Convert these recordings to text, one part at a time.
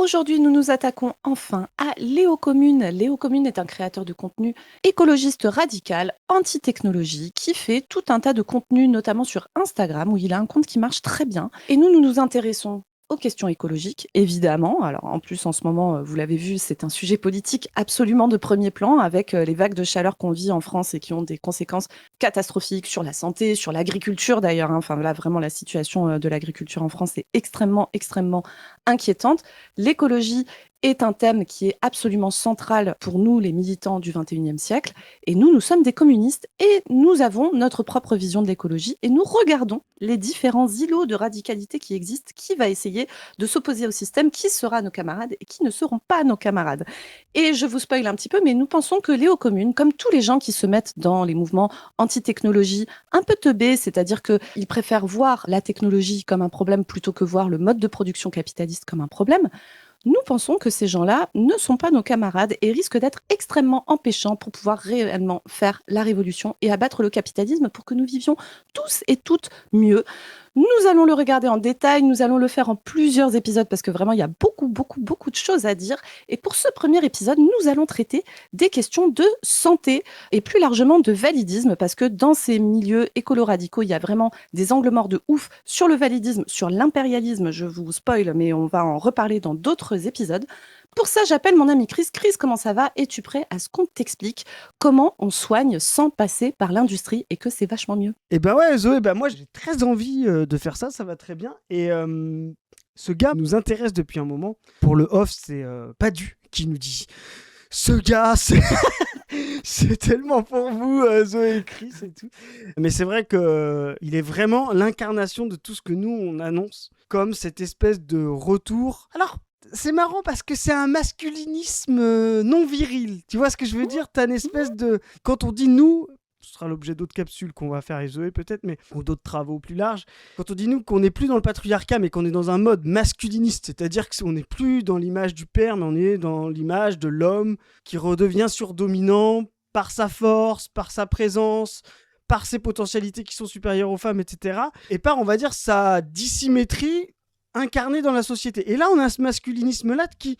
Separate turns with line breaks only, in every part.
Aujourd'hui, nous nous attaquons enfin à Léo Commune. Léo Commune est un créateur de contenu écologiste radical, anti-technologie, qui fait tout un tas de contenus, notamment sur Instagram, où il a un compte qui marche très bien. Et nous nous intéressons aux questions écologiques, évidemment. Alors, en plus, en ce moment, vous l'avez vu, c'est un sujet politique absolument de premier plan, avec les vagues de chaleur qu'on vit en France et qui ont des conséquences catastrophiques sur la santé, sur l'agriculture d'ailleurs. Enfin, là, vraiment, la situation de l'agriculture en France est extrêmement, extrêmement inquiétante. L'écologie est un thème qui est absolument central pour nous, les militants du 21e siècle. Et nous sommes des communistes et nous avons notre propre vision de l'écologie et nous regardons les différents îlots de radicalité qui existent, qui va essayer de s'opposer au système, qui sera nos camarades et qui ne seront pas nos camarades. Et je vous spoil un petit peu, mais nous pensons que Léo Commune, comme tous les gens qui se mettent dans les mouvements anti-technologie, un peu teubés, c'est-à-dire qu'ils préfèrent voir la technologie comme un problème plutôt que voir le mode de production capitaliste comme un problème, nous pensons que ces gens-là ne sont pas nos camarades et risquent d'être extrêmement empêchants pour pouvoir réellement faire la révolution et abattre le capitalisme pour que nous vivions tous et toutes mieux. Nous allons le regarder en détail, nous allons le faire en plusieurs épisodes parce que vraiment il y a beaucoup, beaucoup, beaucoup de choses à dire. Et pour ce premier épisode, nous allons traiter des questions de santé et plus largement de validisme parce que dans ces milieux écolo-radicaux, il y a vraiment des angles morts de ouf sur le validisme, sur l'impérialisme. Je vous spoil, mais on va en reparler dans d'autres épisodes. Pour ça, j'appelle mon ami Chris. Chris, comment ça va? Es-tu prêt à ce qu'on t'explique comment on soigne sans passer par l'industrie et que c'est vachement mieux?
Et ben ouais, Zoé, moi j'ai très envie de faire ça, ça va très bien. Et ce gars nous intéresse depuis un moment. Pour le off, c'est Padu qui nous dit ce gars, c'est c'est tellement pour vous, Zoé et Chris et tout. Mais c'est vrai qu'il est vraiment l'incarnation de tout ce que nous on annonce comme cette espèce de retour. Alors, c'est marrant parce que c'est un masculinisme non viril. Tu vois ce que je veux dire? T'as une espèce de... Quand on dit nous, ce sera l'objet d'autres capsules qu'on va faire avec Zoé peut-être, mais ou d'autres travaux plus larges. Quand on dit nous qu'on n'est plus dans le patriarcat, mais qu'on est dans un mode masculiniste, c'est-à-dire qu'on n'est plus dans l'image du père, mais on est dans l'image de l'homme qui redevient surdominant par sa force, par sa présence, par ses potentialités qui sont supérieures aux femmes, etc. Et par, on va dire, sa dissymétrie incarnée dans la société. Et là, on a ce masculinisme-là qui...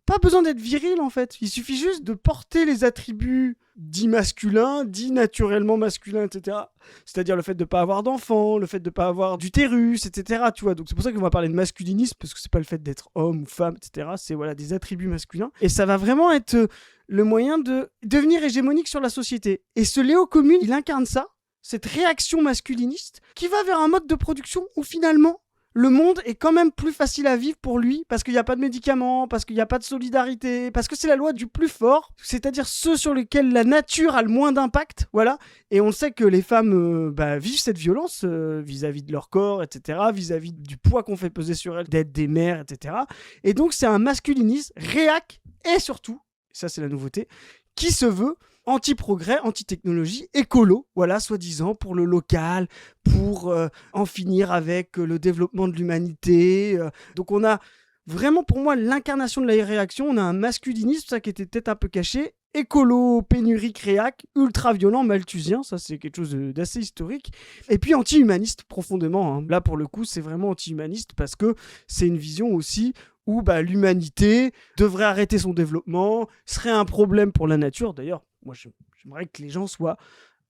Pas besoin d'être viril, en fait. Il suffit juste de porter les attributs dits masculins, dits naturellement masculins, etc. C'est-à-dire le fait de ne pas avoir d'enfants, le fait de ne pas avoir d'utérus, etc. Tu vois. Donc c'est pour ça qu'on va parler de masculinisme, parce que c'est pas le fait d'être homme ou femme, etc. C'est voilà, des attributs masculins. Et ça va vraiment être le moyen de devenir hégémonique sur la société. Et ce Léo Commune, il incarne ça, cette réaction masculiniste, qui va vers un mode de production où finalement, le monde est quand même plus facile à vivre pour lui parce qu'il n'y a pas de médicaments, parce qu'il n'y a pas de solidarité, parce que c'est la loi du plus fort, c'est-à-dire ceux sur lesquels la nature a le moins d'impact, voilà. Et on sait que les femmes vivent cette violence vis-à-vis de leur corps, etc., vis-à-vis du poids qu'on fait peser sur elles, d'être des mères, etc. Et donc c'est un masculinisme réac et surtout, ça c'est la nouveauté, qui se veut anti-progrès, anti-technologie, écolo, voilà, soi-disant, pour le local, pour en finir avec le développement de l'humanité. Donc on a vraiment, pour moi, l'incarnation de la réaction. On a un masculinisme, ça qui était peut-être un peu caché, écolo, pénurique, réac, ultra-violent, malthusien, ça c'est quelque chose d'assez historique, et puis anti-humaniste profondément, hein. Là, pour le coup, c'est vraiment anti-humaniste parce que c'est une vision aussi où l'humanité devrait arrêter son développement, serait un problème pour la nature. D'ailleurs, moi, j'aimerais que les gens soient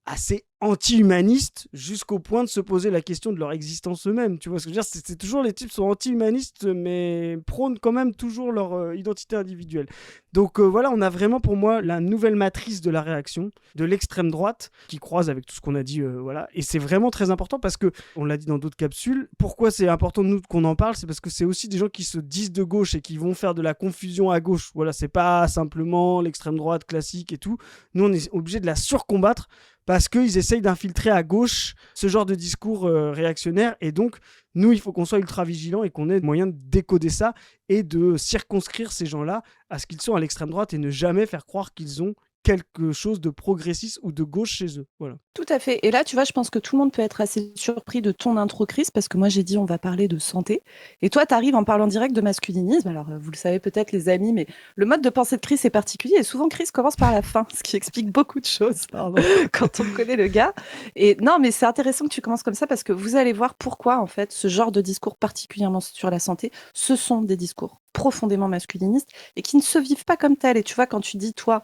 assez anti-humanistes jusqu'au point de se poser la question de leur existence eux-mêmes. Tu vois ce que je veux dire? C'est toujours, les types sont anti-humanistes, mais prônent quand même toujours leur identité individuelle. Donc voilà, on a vraiment pour moi la nouvelle matrice de la réaction, de l'extrême droite, qui croise avec tout ce qu'on a dit, voilà. Et c'est vraiment très important parce que, on l'a dit dans d'autres capsules, pourquoi c'est important de nous qu'on en parle? C'est parce que c'est aussi des gens qui se disent de gauche et qui vont faire de la confusion à gauche. Voilà, c'est pas simplement l'extrême droite classique et tout. Nous, on est obligé de la surcombattre parce qu'ils essayent d'infiltrer à gauche ce genre de discours réactionnaire. Et donc, nous, il faut qu'on soit ultra vigilants et qu'on ait moyen de décoder ça et de circonscrire ces gens-là à ce qu'ils sont à l'extrême droite et ne jamais faire croire qu'ils ont quelque chose de progressiste ou de gauche chez eux. Voilà.
Tout à fait. Et là, tu vois, je pense que tout le monde peut être assez surpris de ton intro, Chris, parce que moi, j'ai dit on va parler de santé. Et toi, tu arrives en parlant direct de masculinisme. Alors, vous le savez peut-être, les amis, mais le mode de pensée de Chris est particulier. Et souvent, Chris commence par la fin, ce qui explique beaucoup de choses quand on connaît le gars. Et non, mais c'est intéressant que tu commences comme ça parce que vous allez voir pourquoi, en fait, ce genre de discours particulièrement sur la santé, ce sont des discours profondément masculinistes et qui ne se vivent pas comme tels. Et tu vois, quand tu dis, toi,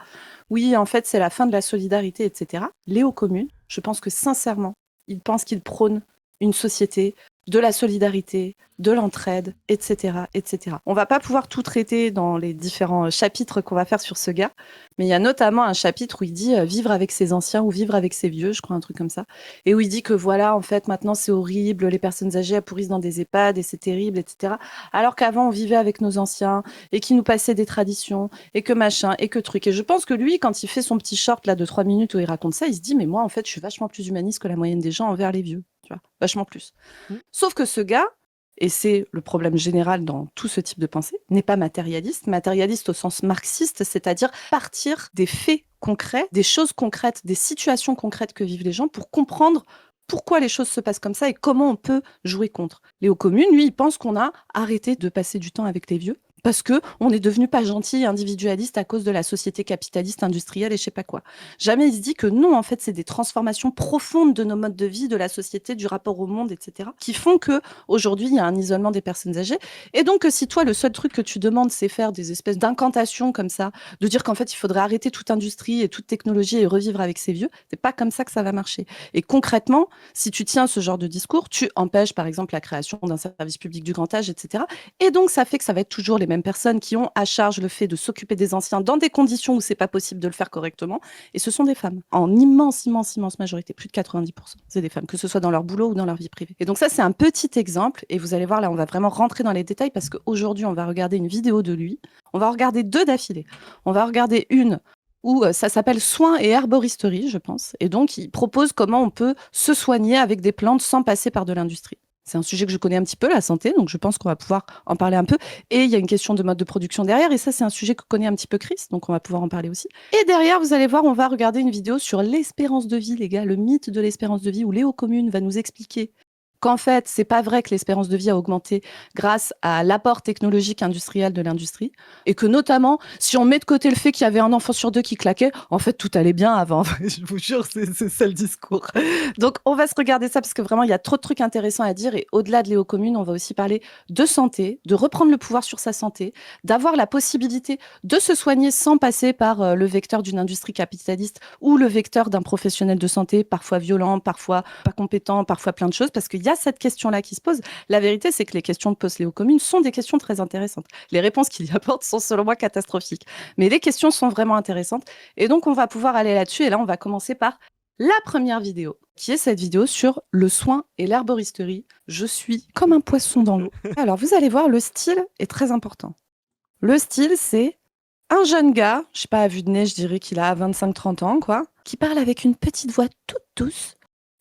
oui, en fait, c'est la fin de la solidarité, etc., Léo Commune, je pense que sincèrement, il pense qu'il prône une société de la solidarité, de l'entraide, etc., etc. On va pas pouvoir tout traiter dans les différents chapitres qu'on va faire sur ce gars, mais il y a notamment un chapitre où il dit vivre avec ses anciens ou vivre avec ses vieux, je crois, un truc comme ça, et où il dit que voilà, en fait, maintenant c'est horrible, les personnes âgées elles pourrissent dans des EHPAD et c'est terrible, etc. Alors qu'avant on vivait avec nos anciens et qui nous passaient des traditions et que machin et que truc. Et je pense que lui, quand il fait son petit short là de 3 minutes où il raconte ça, il se dit mais moi en fait je suis vachement plus humaniste que la moyenne des gens envers les vieux, tu vois, vachement plus.
Mm.
Sauf que ce gars, et c'est le problème général dans tout ce type de pensée, n'est pas matérialiste. Matérialiste au sens marxiste, c'est-à-dire partir des faits concrets, des choses concrètes, des situations concrètes que vivent les gens pour comprendre pourquoi les choses se passent comme ça et comment on peut jouer contre. Léo Commune, lui, il pense qu'on a arrêté de passer du temps avec les vieux parce que on est devenu pas gentil et individualiste à cause de la société capitaliste industrielle et je sais pas quoi. Jamais il se dit que non, en fait, c'est des transformations profondes de nos modes de vie, de la société, du rapport au monde, etc., qui font que aujourd'hui il y a un isolement des personnes âgées. Et donc, si toi, le seul truc que tu demandes, c'est faire des espèces d'incantations comme ça, de dire qu'en fait, il faudrait arrêter toute industrie et toute technologie et revivre avec ces vieux, c'est pas comme ça que ça va marcher. Et concrètement, si tu tiens ce genre de discours, tu empêches, par exemple, la création d'un service public du grand âge, etc. Et donc, ça fait que ça va être toujours les mêmes personnes qui ont à charge le fait de s'occuper des anciens dans des conditions où c'est pas possible de le faire correctement. Et ce sont des femmes, en immense majorité, plus de 90%. C'est des femmes, que ce soit dans leur boulot ou dans leur vie privée. Et donc ça, c'est un petit exemple. Et vous allez voir, là, on va vraiment rentrer dans les détails parce qu'aujourd'hui, on va regarder une vidéo de lui. On va regarder 2 d'affilée. On va regarder une où ça s'appelle Soins et herboristerie, je pense. Et donc, il propose comment on peut se soigner avec des plantes sans passer par de l'industrie. C'est un sujet que je connais un petit peu, la santé, donc je pense qu'on va pouvoir en parler un peu. Et il y a une question de mode de production derrière, et ça, c'est un sujet que connaît un petit peu Chris, donc on va pouvoir en parler aussi. Et derrière, vous allez voir, on va regarder une vidéo sur l'espérance de vie, les gars, le mythe de l'espérance de vie, où Léo Commune va nous expliquer qu'en fait, c'est pas vrai que l'espérance de vie a augmenté grâce à l'apport technologique industriel de l'industrie, et que notamment, si on met de côté le fait qu'il y avait un enfant sur 2 qui claquait, en fait, tout allait bien avant. Je vous jure, c'est ça le discours. Donc, on va se regarder ça parce que vraiment, il y a trop de trucs intéressants à dire, et au-delà de Léo Commune, on va aussi parler de santé, de reprendre le pouvoir sur sa santé, d'avoir la possibilité de se soigner sans passer par le vecteur d'une industrie capitaliste ou le vecteur d'un professionnel de santé, parfois violent, parfois pas compétent, parfois plein de choses, parce qu'il y a cette question-là qui se pose. La vérité, c'est que les questions que pose Léo Commune sont des questions très intéressantes. Les réponses qu'il y apporte sont, selon moi, catastrophiques. Mais les questions sont vraiment intéressantes. Et donc, on va pouvoir aller là-dessus. Et là, on va commencer par la première vidéo, qui est cette vidéo sur le soin et l'herboristerie. Je suis comme un poisson dans l'eau. Alors, vous allez voir, le style est très important. Le style, c'est un jeune gars, je sais pas, à vue de nez, je dirais qu'il a 25-30 ans, quoi, qui parle avec une petite voix toute douce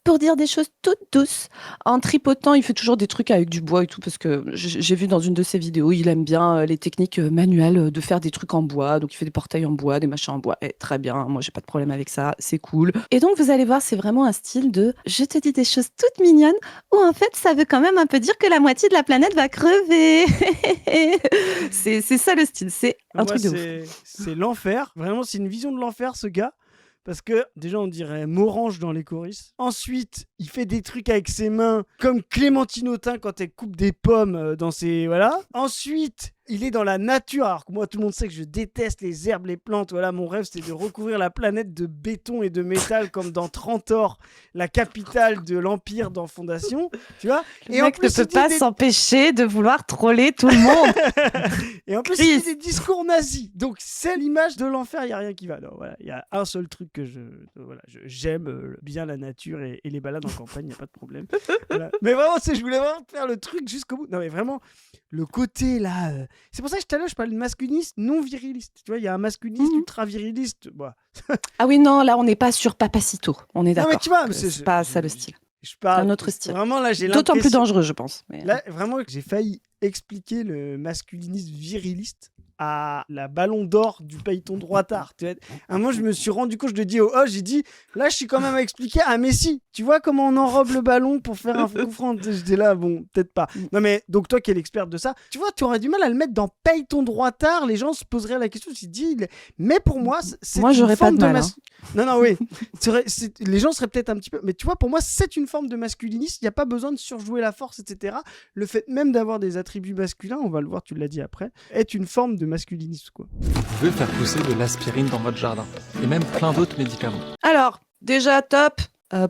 pour dire des choses toutes douces. En tripotant, il fait toujours des trucs avec du bois et tout, parce que j'ai vu dans une de ses vidéos, il aime bien les techniques manuelles de faire des trucs en bois. Donc, il fait des portails en bois, des machins en bois. Et très bien, moi, j'ai pas de problème avec ça, c'est cool. Et donc, vous allez voir, c'est vraiment un style de « je te dis des choses toutes mignonnes » où en fait, ça veut quand même un peu dire que la moitié de la planète va crever. C'est ça le style, c'est un truc de ouf.
C'est l'enfer. Vraiment, c'est une vision de l'enfer, ce gars. Parce que déjà on dirait Morange dans les choristes. Ensuite, il fait des trucs avec ses mains comme Clémentine Autain quand elle coupe des pommes dans ses... Voilà. Ensuite, il est dans la nature. Alors que moi, tout le monde sait que je déteste les herbes, les plantes. Voilà, mon rêve, c'est de recouvrir la planète de béton et de métal comme dans Trantor, la capitale de l'Empire dans Fondation. Tu vois.
Et en plus, ne peut pas s'empêcher de vouloir troller tout le monde.
Et en plus, il fait des discours nazis. Donc, c'est l'image de l'enfer. Il n'y a rien qui va. Non, voilà, il y a un seul truc que j'aime bien la nature et les balades en campagne. Il n'y a pas de problème. Voilà. Mais vraiment, je voulais vraiment faire le truc jusqu'au bout. Non, mais vraiment, le côté là. C'est pour ça que tout à l'heure, je parlais de masculiniste non viriliste. Tu vois, il y a un masculiniste ultra viriliste. Bah.
Ah oui, non, là, on n'est pas sur Papacito. On est d'accord.
Non, mais tu vois,
c'est pas ça le style.
Je parle.
C'est un autre style.
Vraiment, là, j'ai
d'autant plus dangereux, je pense. Mais...
Là, vraiment, j'ai failli expliquer le masculinisme viriliste à la ballon d'or du pailleton droitard. Tu vois. À un moment, je me suis rendu compte, je le dis au oh, j'ai dit, là, je suis quand même à expliquer à Messi. Tu vois comment on enrobe le ballon pour faire un coup franc. J'étais là, bon, peut-être pas. Non, mais donc, toi qui es l'experte de ça, tu vois, tu aurais du mal à le mettre dans pailleton droitard. Les gens se poseraient la question, je dis, mais pour moi, c'est
Moi,
une
j'aurais pas
forme
de
de
mal. Hein.
Non, oui. Les gens seraient peut-être un petit peu. Mais tu vois, pour moi, c'est une forme de masculinisme. Il n'y a pas besoin de surjouer la force, etc. Le fait même d'avoir des attributs masculins, on va le voir, tu l'as dit après, est une forme de masculinisme, quoi.
Vous pouvez faire pousser de l'aspirine dans votre jardin. Et même plein d'autres médicaments.
Alors, déjà, top.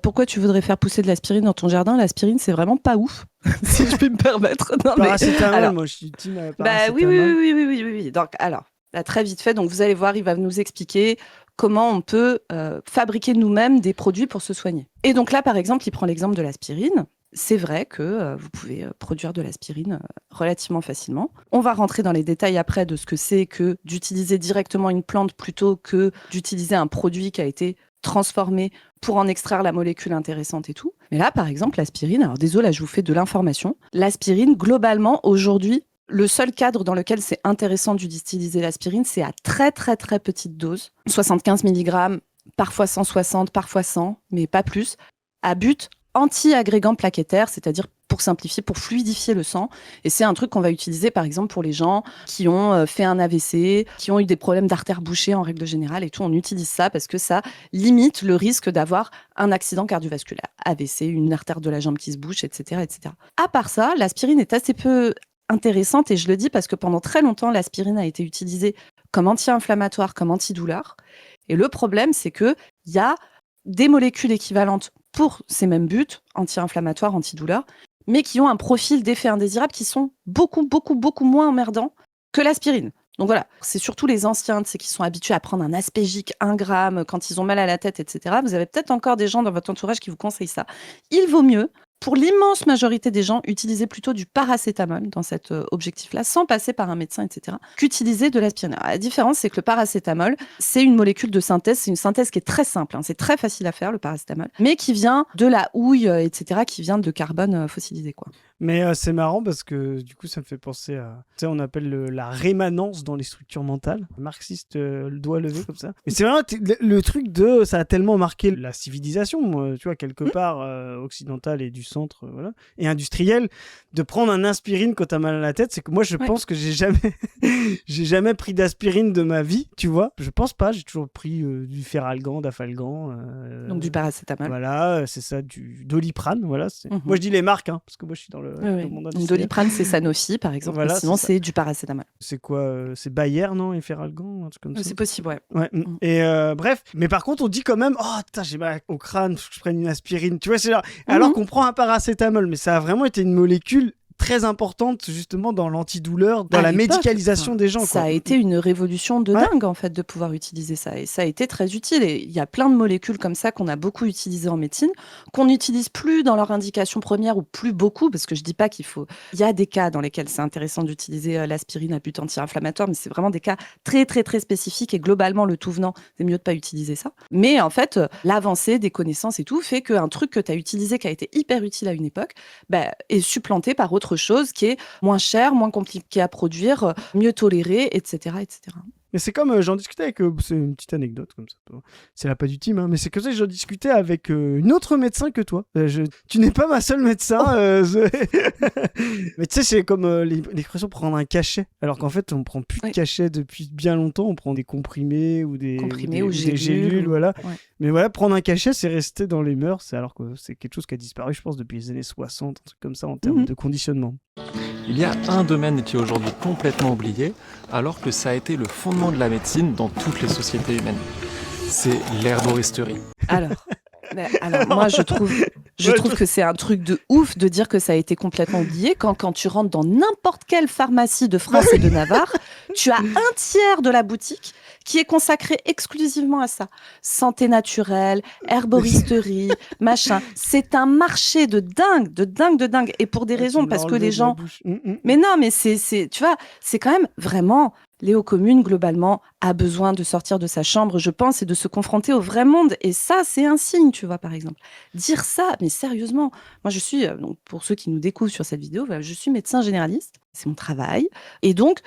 Pourquoi tu voudrais faire pousser de l'aspirine dans ton jardin? L'aspirine, c'est vraiment pas ouf, si je puis me permettre. Non, mais...
Paracétamol,
alors,
moi je suis team
bah,
paracétamol.
oui. Donc, alors, là, très vite fait, donc vous allez voir, il va nous expliquer comment on peut fabriquer nous-mêmes des produits pour se soigner. Et donc là, par exemple, il prend l'exemple de l'aspirine. C'est vrai que vous pouvez produire de l'aspirine relativement facilement. On va rentrer dans les détails après de ce que c'est que d'utiliser directement une plante plutôt que d'utiliser un produit qui a été transformé pour en extraire la molécule intéressante et tout. Mais là, par exemple, l'aspirine, alors désolé, là, je vous fais de l'information. L'aspirine, globalement, aujourd'hui, le seul cadre dans lequel c'est intéressant d'utiliser l'aspirine, c'est à très, très, très petite dose. 75 mg, parfois 160, parfois 100, mais pas plus, à but anti-agrégant plaquettaire, c'est-à-dire pour simplifier, pour fluidifier le sang. Et c'est un truc qu'on va utiliser, par exemple, pour les gens qui ont fait un AVC, qui ont eu des problèmes d'artères bouchées en règle générale et tout. On utilise ça parce que ça limite le risque d'avoir un accident cardiovasculaire. AVC, une artère de la jambe qui se bouche, etc., etc. À part ça, l'aspirine est assez peu intéressante et je le dis parce que pendant très longtemps, l'aspirine a été utilisée comme anti-inflammatoire, comme antidouleur. Et le problème, c'est qu'il y a des molécules équivalentes pour ces mêmes buts, anti-inflammatoires, antidouleurs, mais qui ont un profil d'effet indésirable qui sont beaucoup moins emmerdants que l'aspirine. Donc voilà, c'est surtout les anciens, qui sont habitués à prendre un aspégique 1 gramme quand ils ont mal à la tête, etc. Vous avez peut-être encore des gens dans votre entourage qui vous conseillent ça. Il vaut mieux, pour l'immense majorité des gens, utiliser plutôt du paracétamol dans cet objectif-là, sans passer par un médecin, etc., qu'utiliser de l'aspirine. Alors, la différence, c'est que le paracétamol, c'est une molécule de synthèse, c'est une synthèse qui est très simple, c'est très facile à faire, le paracétamol, mais qui vient de la houille, etc., qui vient de carbone fossilisé, quoi.
Mais c'est marrant parce que du coup, ça me fait penser à... Tu sais, on appelle la rémanence dans les structures mentales. Marxiste, le doigt levé comme ça. Mais c'est vraiment le truc de... Ça a tellement marqué la civilisation, tu vois, quelque part occidentale et du centre, voilà, et industrielle, de prendre un aspirine quand t'as mal à la tête. C'est que moi, je pense que j'ai jamais pris d'aspirine de ma vie, tu vois. Je pense pas, j'ai toujours pris du Feralgan, d'Afalgan.
Donc du paracétamol.
Voilà, c'est ça, du Doliprane, voilà. Moi, je dis les marques, parce que moi, je suis dans le monde industriel.
Donc Doliprane, c'est Sanofi, par exemple, voilà, sinon c'est du paracétamol.
C'est quoi c'est Bayer, non? Et Feralgan, un truc comme ça.
C'est possible, ouais.
Et bref, mais par contre, on dit quand même, oh, putain, j'ai mal au crâne, faut que je prenne une aspirine. Tu vois, c'est genre... Alors qu'on prend un paracétamol, mais ça a vraiment été une molécule très importante justement dans l'antidouleur, dans la médicalisation des gens.
Ça a été une révolution de dingue en fait de pouvoir utiliser ça et ça a été très utile et il y a plein de molécules comme ça qu'on a beaucoup utilisées en médecine, qu'on n'utilise plus dans leur indication première ou plus beaucoup parce que je dis pas qu'il faut... Il y a des cas dans lesquels c'est intéressant d'utiliser l'aspirine à but anti-inflammatoire mais c'est vraiment des cas très très très spécifiques et globalement le tout venant, c'est mieux de pas utiliser ça. Mais en fait, l'avancée des connaissances et tout fait qu'un truc que tu as utilisé qui a été hyper utile à une époque est supplanté par autre chose qui est moins cher, moins compliqué à produire, mieux toléré, etc., etc.
Mais c'est comme, j'en discutais avec, c'est une petite anecdote comme ça, c'est la pas du team, mais c'est comme ça que j'en discutais avec une autre médecin que toi. Tu n'es pas ma seule médecin. Mais tu sais, c'est comme l'expression prendre un cachet, alors qu'en fait, on prend plus de cachet depuis bien longtemps, on prend des comprimés ou des gélules, voilà. Ouais. Mais voilà, prendre un cachet, c'est resté dans les mœurs, alors que c'est quelque chose qui a disparu, je pense, depuis les années 60, un truc comme ça, en termes de conditionnement.
Il y a un domaine qui est aujourd'hui complètement oublié, alors que ça a été le fondement de la médecine dans toutes les sociétés humaines. C'est l'herboristerie.
Alors moi, je trouve que c'est un truc de ouf de dire que ça a été complètement oublié quand tu rentres dans n'importe quelle pharmacie de France et de Navarre, tu as un tiers de la boutique qui est consacré exclusivement à ça. Santé naturelle, herboristerie, machin. C'est un marché de dingue. Et pour des raisons, parce que les gens... Mais non, mais c'est, tu vois, c'est quand même vraiment... Léo Commune, globalement, a besoin de sortir de sa chambre, je pense, et de se confronter au vrai monde. Et ça, c'est un signe, tu vois, par exemple. Dire ça, mais sérieusement, moi, je suis, donc, pour ceux qui nous découvrent sur cette vidéo, je suis médecin généraliste, c'est mon travail. Et donc,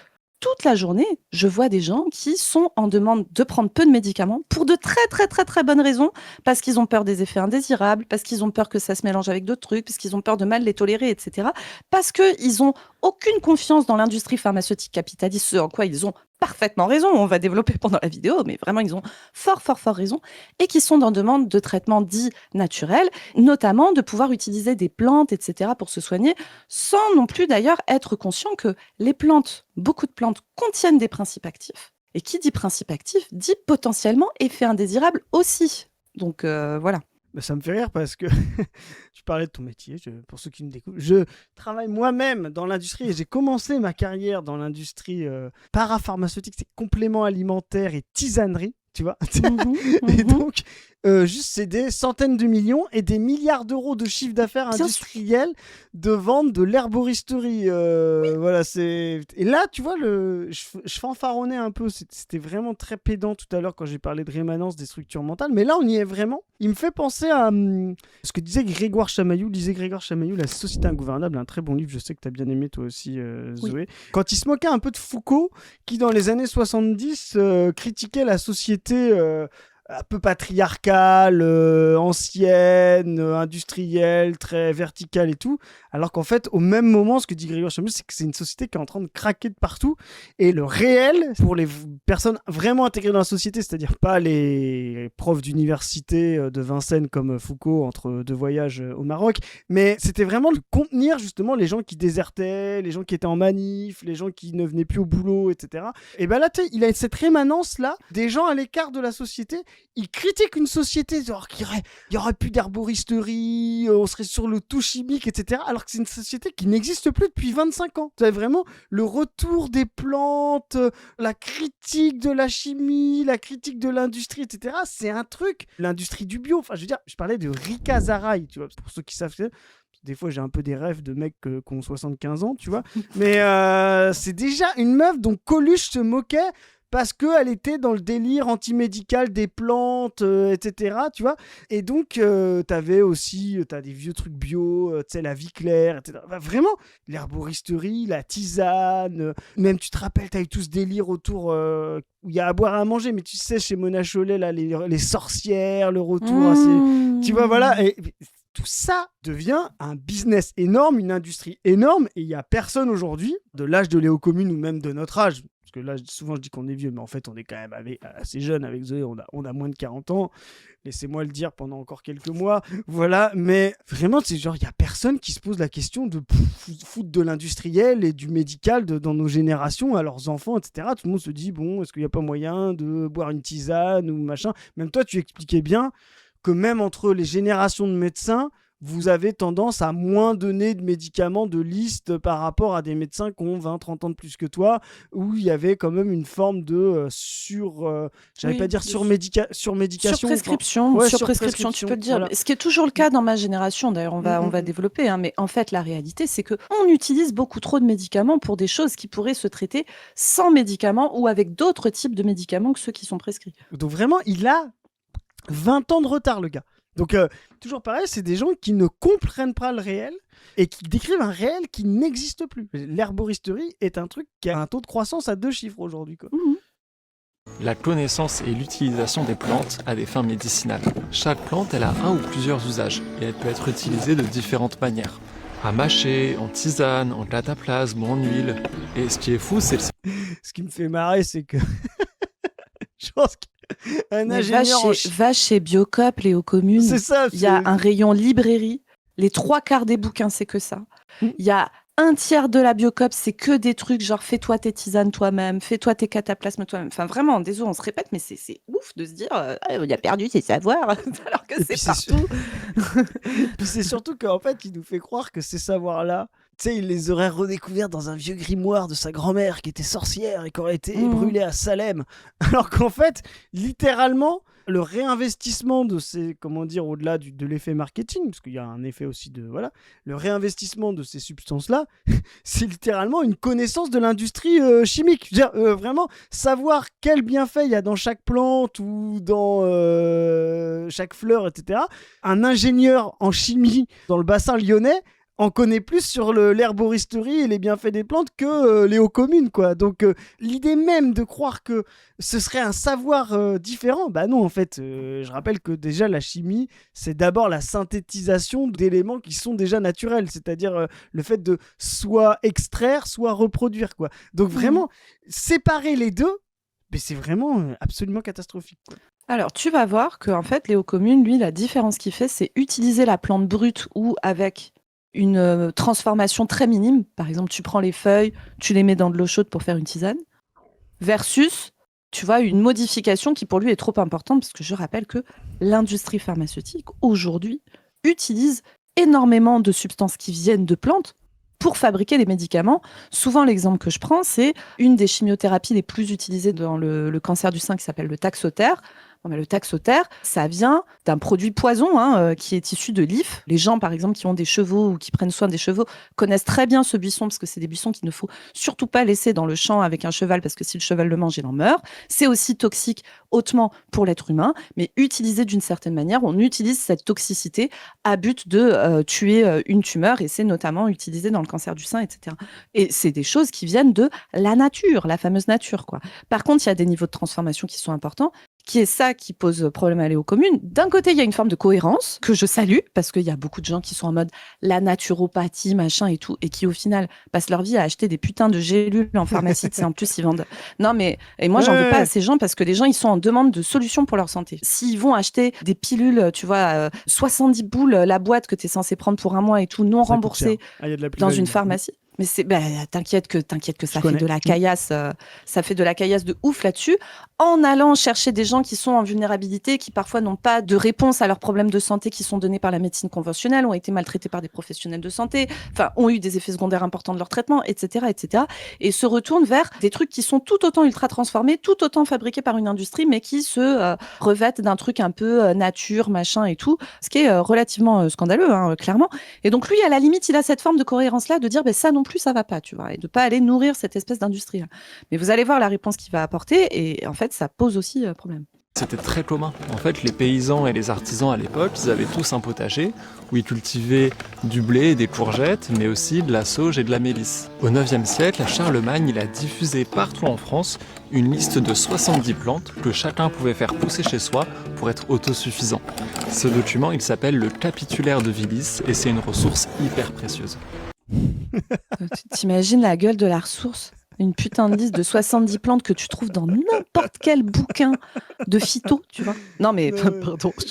toute la journée, je vois des gens qui sont en demande de prendre peu de médicaments pour de très, très, très, très bonnes raisons, parce qu'ils ont peur des effets indésirables, parce qu'ils ont peur que ça se mélange avec d'autres trucs, parce qu'ils ont peur de mal les tolérer, etc. Parce qu'ils ont aucune confiance dans l'industrie pharmaceutique capitaliste, ce en quoi ils ont parfaitement raison, on va développer pendant la vidéo, mais vraiment ils ont fort, fort, fort raison, et qui sont en demande de traitements dits naturels, notamment de pouvoir utiliser des plantes, etc. pour se soigner, sans non plus d'ailleurs être conscient que les plantes, beaucoup de plantes contiennent des principes actifs. Et qui dit principe actif dit potentiellement effet indésirable aussi. Donc voilà.
Bah, ça me fait rire parce que tu parlais de ton métier, pour ceux qui me découvrent. Je travaille moi-même dans l'industrie et j'ai commencé ma carrière dans l'industrie parapharmaceutique, c'est compléments alimentaires et tisanerie, tu vois. Et donc, juste, c'est des centaines de millions et des milliards d'euros de chiffre d'affaires industriel de vente de l'herboristerie. Voilà, c'est... Et là, tu vois, je fanfaronnais un peu. C'était vraiment très pédant tout à l'heure quand j'ai parlé de rémanence des structures mentales. Mais là, on y est vraiment. Il me fait penser à ce que disait Grégoire Chamaillou. La Société ingouvernable, un très bon livre. Je sais que tu as bien aimé toi aussi, Zoé. Oui. Quand il se moquait un peu de Foucault, qui dans les années 70 critiquait la société un peu patriarcale, ancienne, industrielle, très verticale et tout. Alors qu'en fait, au même moment, ce que dit Grégoire Chamaillou, c'est que c'est une société qui est en train de craquer de partout. Et le réel, pour les personnes vraiment intégrées dans la société, c'est-à-dire pas les profs d'université de Vincennes comme Foucault entre deux voyages au Maroc, mais c'était vraiment de contenir justement les gens qui désertaient, les gens qui étaient en manif, les gens qui ne venaient plus au boulot, etc. Et ben là, il a cette rémanence-là des gens à l'écart de la société. Il critique une société, genre qu'il y aurait plus d'herboristerie, on serait sur le tout chimique, etc. Alors que c'est une société qui n'existe plus depuis 25 ans. C'est vraiment le retour des plantes, la critique de la chimie, la critique de l'industrie, etc. C'est un truc. L'industrie du bio, enfin je veux dire, je parlais de Rika Zaraï, tu vois, pour ceux qui savent. Des fois, j'ai un peu des rêves de mecs qui ont 75 ans, tu vois. Mais c'est déjà une meuf dont Coluche se moquait parce qu'elle était dans le délire antimédical des plantes, etc. Tu vois. Et donc, t'avais aussi t'as des vieux trucs bio, tu sais, la vie claire, etc. Enfin, vraiment, l'herboristerie, la tisane, même tu te rappelles, t'as eu tout ce délire autour où il y a à boire et à manger, mais tu sais, chez Mona Chollet, là, les sorcières, le retour à ces... Tu vois, voilà. Et tout ça devient un business énorme, une industrie énorme, et il n'y a personne aujourd'hui, de l'âge de Léo Commune ou même de notre âge, parce que là, souvent je dis qu'on est vieux, mais en fait, on est quand même assez jeune avec Zoé, on a moins de 40 ans, laissez-moi le dire pendant encore quelques mois, voilà, mais vraiment, c'est genre, il n'y a personne qui se pose la question de foutre de l'industriel et du médical dans nos générations, à leurs enfants, etc. Tout le monde se dit, bon, est-ce qu'il n'y a pas moyen de boire une tisane ou machin? Même toi, tu expliquais bien que même entre les générations de médecins, vous avez tendance à moins donner de médicaments de liste par rapport à des médecins qui ont 20-30 ans de plus que toi, où il y avait quand même une forme de surmédication.
Surprescription, surprescription, tu peux le dire. Voilà. Ce qui est toujours le cas dans ma génération, d'ailleurs, on va développer, hein, mais en fait, la réalité, c'est qu'on utilise beaucoup trop de médicaments pour des choses qui pourraient se traiter sans médicaments ou avec d'autres types de médicaments que ceux qui sont prescrits.
Donc vraiment, il a 20 ans de retard, le gars. Donc, toujours pareil, c'est des gens qui ne comprennent pas le réel et qui décrivent un réel qui n'existe plus. L'herboristerie est un truc qui a un taux de croissance à 2 chiffres aujourd'hui, quoi.
La connaissance et l'utilisation des plantes à des fins médicinales. Chaque plante, elle a un ou plusieurs usages et elle peut être utilisée de différentes manières. À mâcher, en tisane, en cataplasme, en huile. Et ce qui est fou, c'est...
Ce qui me fait marrer, c'est que... je pense que un ingénieur
va chez Biocop, Léo Commune.
C'est ça.
Il y a un rayon librairie. Les 3/4 des bouquins, c'est que ça. Il y a 1/3 de la Biocop, c'est que des trucs genre fais-toi tes tisanes toi-même, fais-toi tes cataplasmes toi-même. Enfin, vraiment, désolé, on se répète, mais c'est ouf de se dire on a perdu ses savoirs, alors que c'est partout.
Puis c'est surtout qu'en fait, il nous fait croire que ces savoirs-là, tu sais, il les aurait redécouverts dans un vieux grimoire de sa grand-mère qui était sorcière et qui aurait été brûlée à Salem. Alors qu'en fait, littéralement, le réinvestissement de ces, comment dire, au-delà de l'effet marketing, parce qu'il y a un effet aussi de, voilà, le réinvestissement de ces substances-là, c'est littéralement une connaissance de l'industrie chimique. Je veux dire, vraiment, savoir quel bienfait il y a dans chaque plante ou dans chaque fleur, etc. Un ingénieur en chimie dans le bassin lyonnais en connaît plus sur l'herboristerie et les bienfaits des plantes que Léo Commune, quoi. Donc, l'idée même de croire que ce serait un savoir différent, bah non, en fait, je rappelle que déjà, la chimie, c'est d'abord la synthétisation d'éléments qui sont déjà naturels, c'est-à-dire le fait de soit extraire, soit reproduire, quoi. Donc, vraiment, séparer les deux, mais c'est vraiment absolument catastrophique, quoi.
Alors, tu vas voir qu'en fait, Léo Commune, lui, la différence qu'il fait, c'est utiliser la plante brute ou avec une transformation très minime. Par exemple, tu prends les feuilles, tu les mets dans de l'eau chaude pour faire une tisane, versus, tu vois, une modification qui pour lui est trop importante, parce que je rappelle que l'industrie pharmaceutique, aujourd'hui, utilise énormément de substances qui viennent de plantes pour fabriquer des médicaments. Souvent, l'exemple que je prends, c'est une des chimiothérapies les plus utilisées dans le cancer du sein qui s'appelle le Taxotere. Bon, ben, le Taxotere, ça vient d'un produit poison qui est issu de l'if. Les gens, par exemple, qui ont des chevaux ou qui prennent soin des chevaux connaissent très bien ce buisson parce que c'est des buissons qu'il ne faut surtout pas laisser dans le champ avec un cheval parce que si le cheval le mange, il en meurt. C'est aussi toxique hautement pour l'être humain, mais utilisé d'une certaine manière, on utilise cette toxicité à but de tuer une tumeur et c'est notamment utilisé dans le cancer du sein, etc. Et c'est des choses qui viennent de la nature, la fameuse nature, quoi. Par contre, il y a des niveaux de transformation qui sont importants, qui est ça qui pose problème à Léo Commune. D'un côté, il y a une forme de cohérence que je salue, parce qu'il y a beaucoup de gens qui sont en mode la naturopathie, machin et tout, et qui au final passent leur vie à acheter des putins de gélules en pharmacie, en plus ils vendent. Non mais, et moi j'en veux pas à ces gens parce que les gens ils sont en demande de solutions pour leur santé. S'ils vont acheter des pilules, tu vois, 70 boules la boîte que tu es censé prendre pour un mois et tout, non remboursé dans une pharmacie. Mais c'est, t'inquiète que ça fait de la caillasse, ça fait de la caillasse de ouf là-dessus, en allant chercher des gens qui sont en vulnérabilité, qui parfois n'ont pas de réponse à leurs problèmes de santé qui sont donnés par la médecine conventionnelle, ont été maltraités par des professionnels de santé, enfin, ont eu des effets secondaires importants de leur traitement, etc., etc., et se retournent vers des trucs qui sont tout autant ultra transformés, tout autant fabriqués par une industrie, mais qui se revêtent d'un truc un peu nature, machin et tout, ce qui est relativement scandaleux, hein, clairement. Et donc lui, à la limite, il a cette forme de cohérence-là, de dire, ça non plus, ça va pas, tu vois, et de pas aller nourrir cette espèce d'industrie-là. Mais vous allez voir la réponse qu'il va apporter, et en fait, ça pose aussi problème.
C'était très commun. En fait, les paysans et les artisans à l'époque, ils avaient tous un potager où ils cultivaient du blé, des courgettes, mais aussi de la sauge et de la mélisse. Au IXe siècle, Charlemagne il a diffusé partout en France une liste de 70 plantes que chacun pouvait faire pousser chez soi pour être autosuffisant. Ce document, il s'appelle le Capitulaire de Willis et c'est une ressource hyper précieuse.
T'imagines la gueule de la ressource ? Une putain de liste de 70 plantes que tu trouves dans n'importe quel bouquin de phyto, tu vois. Non, mais pardon. Tu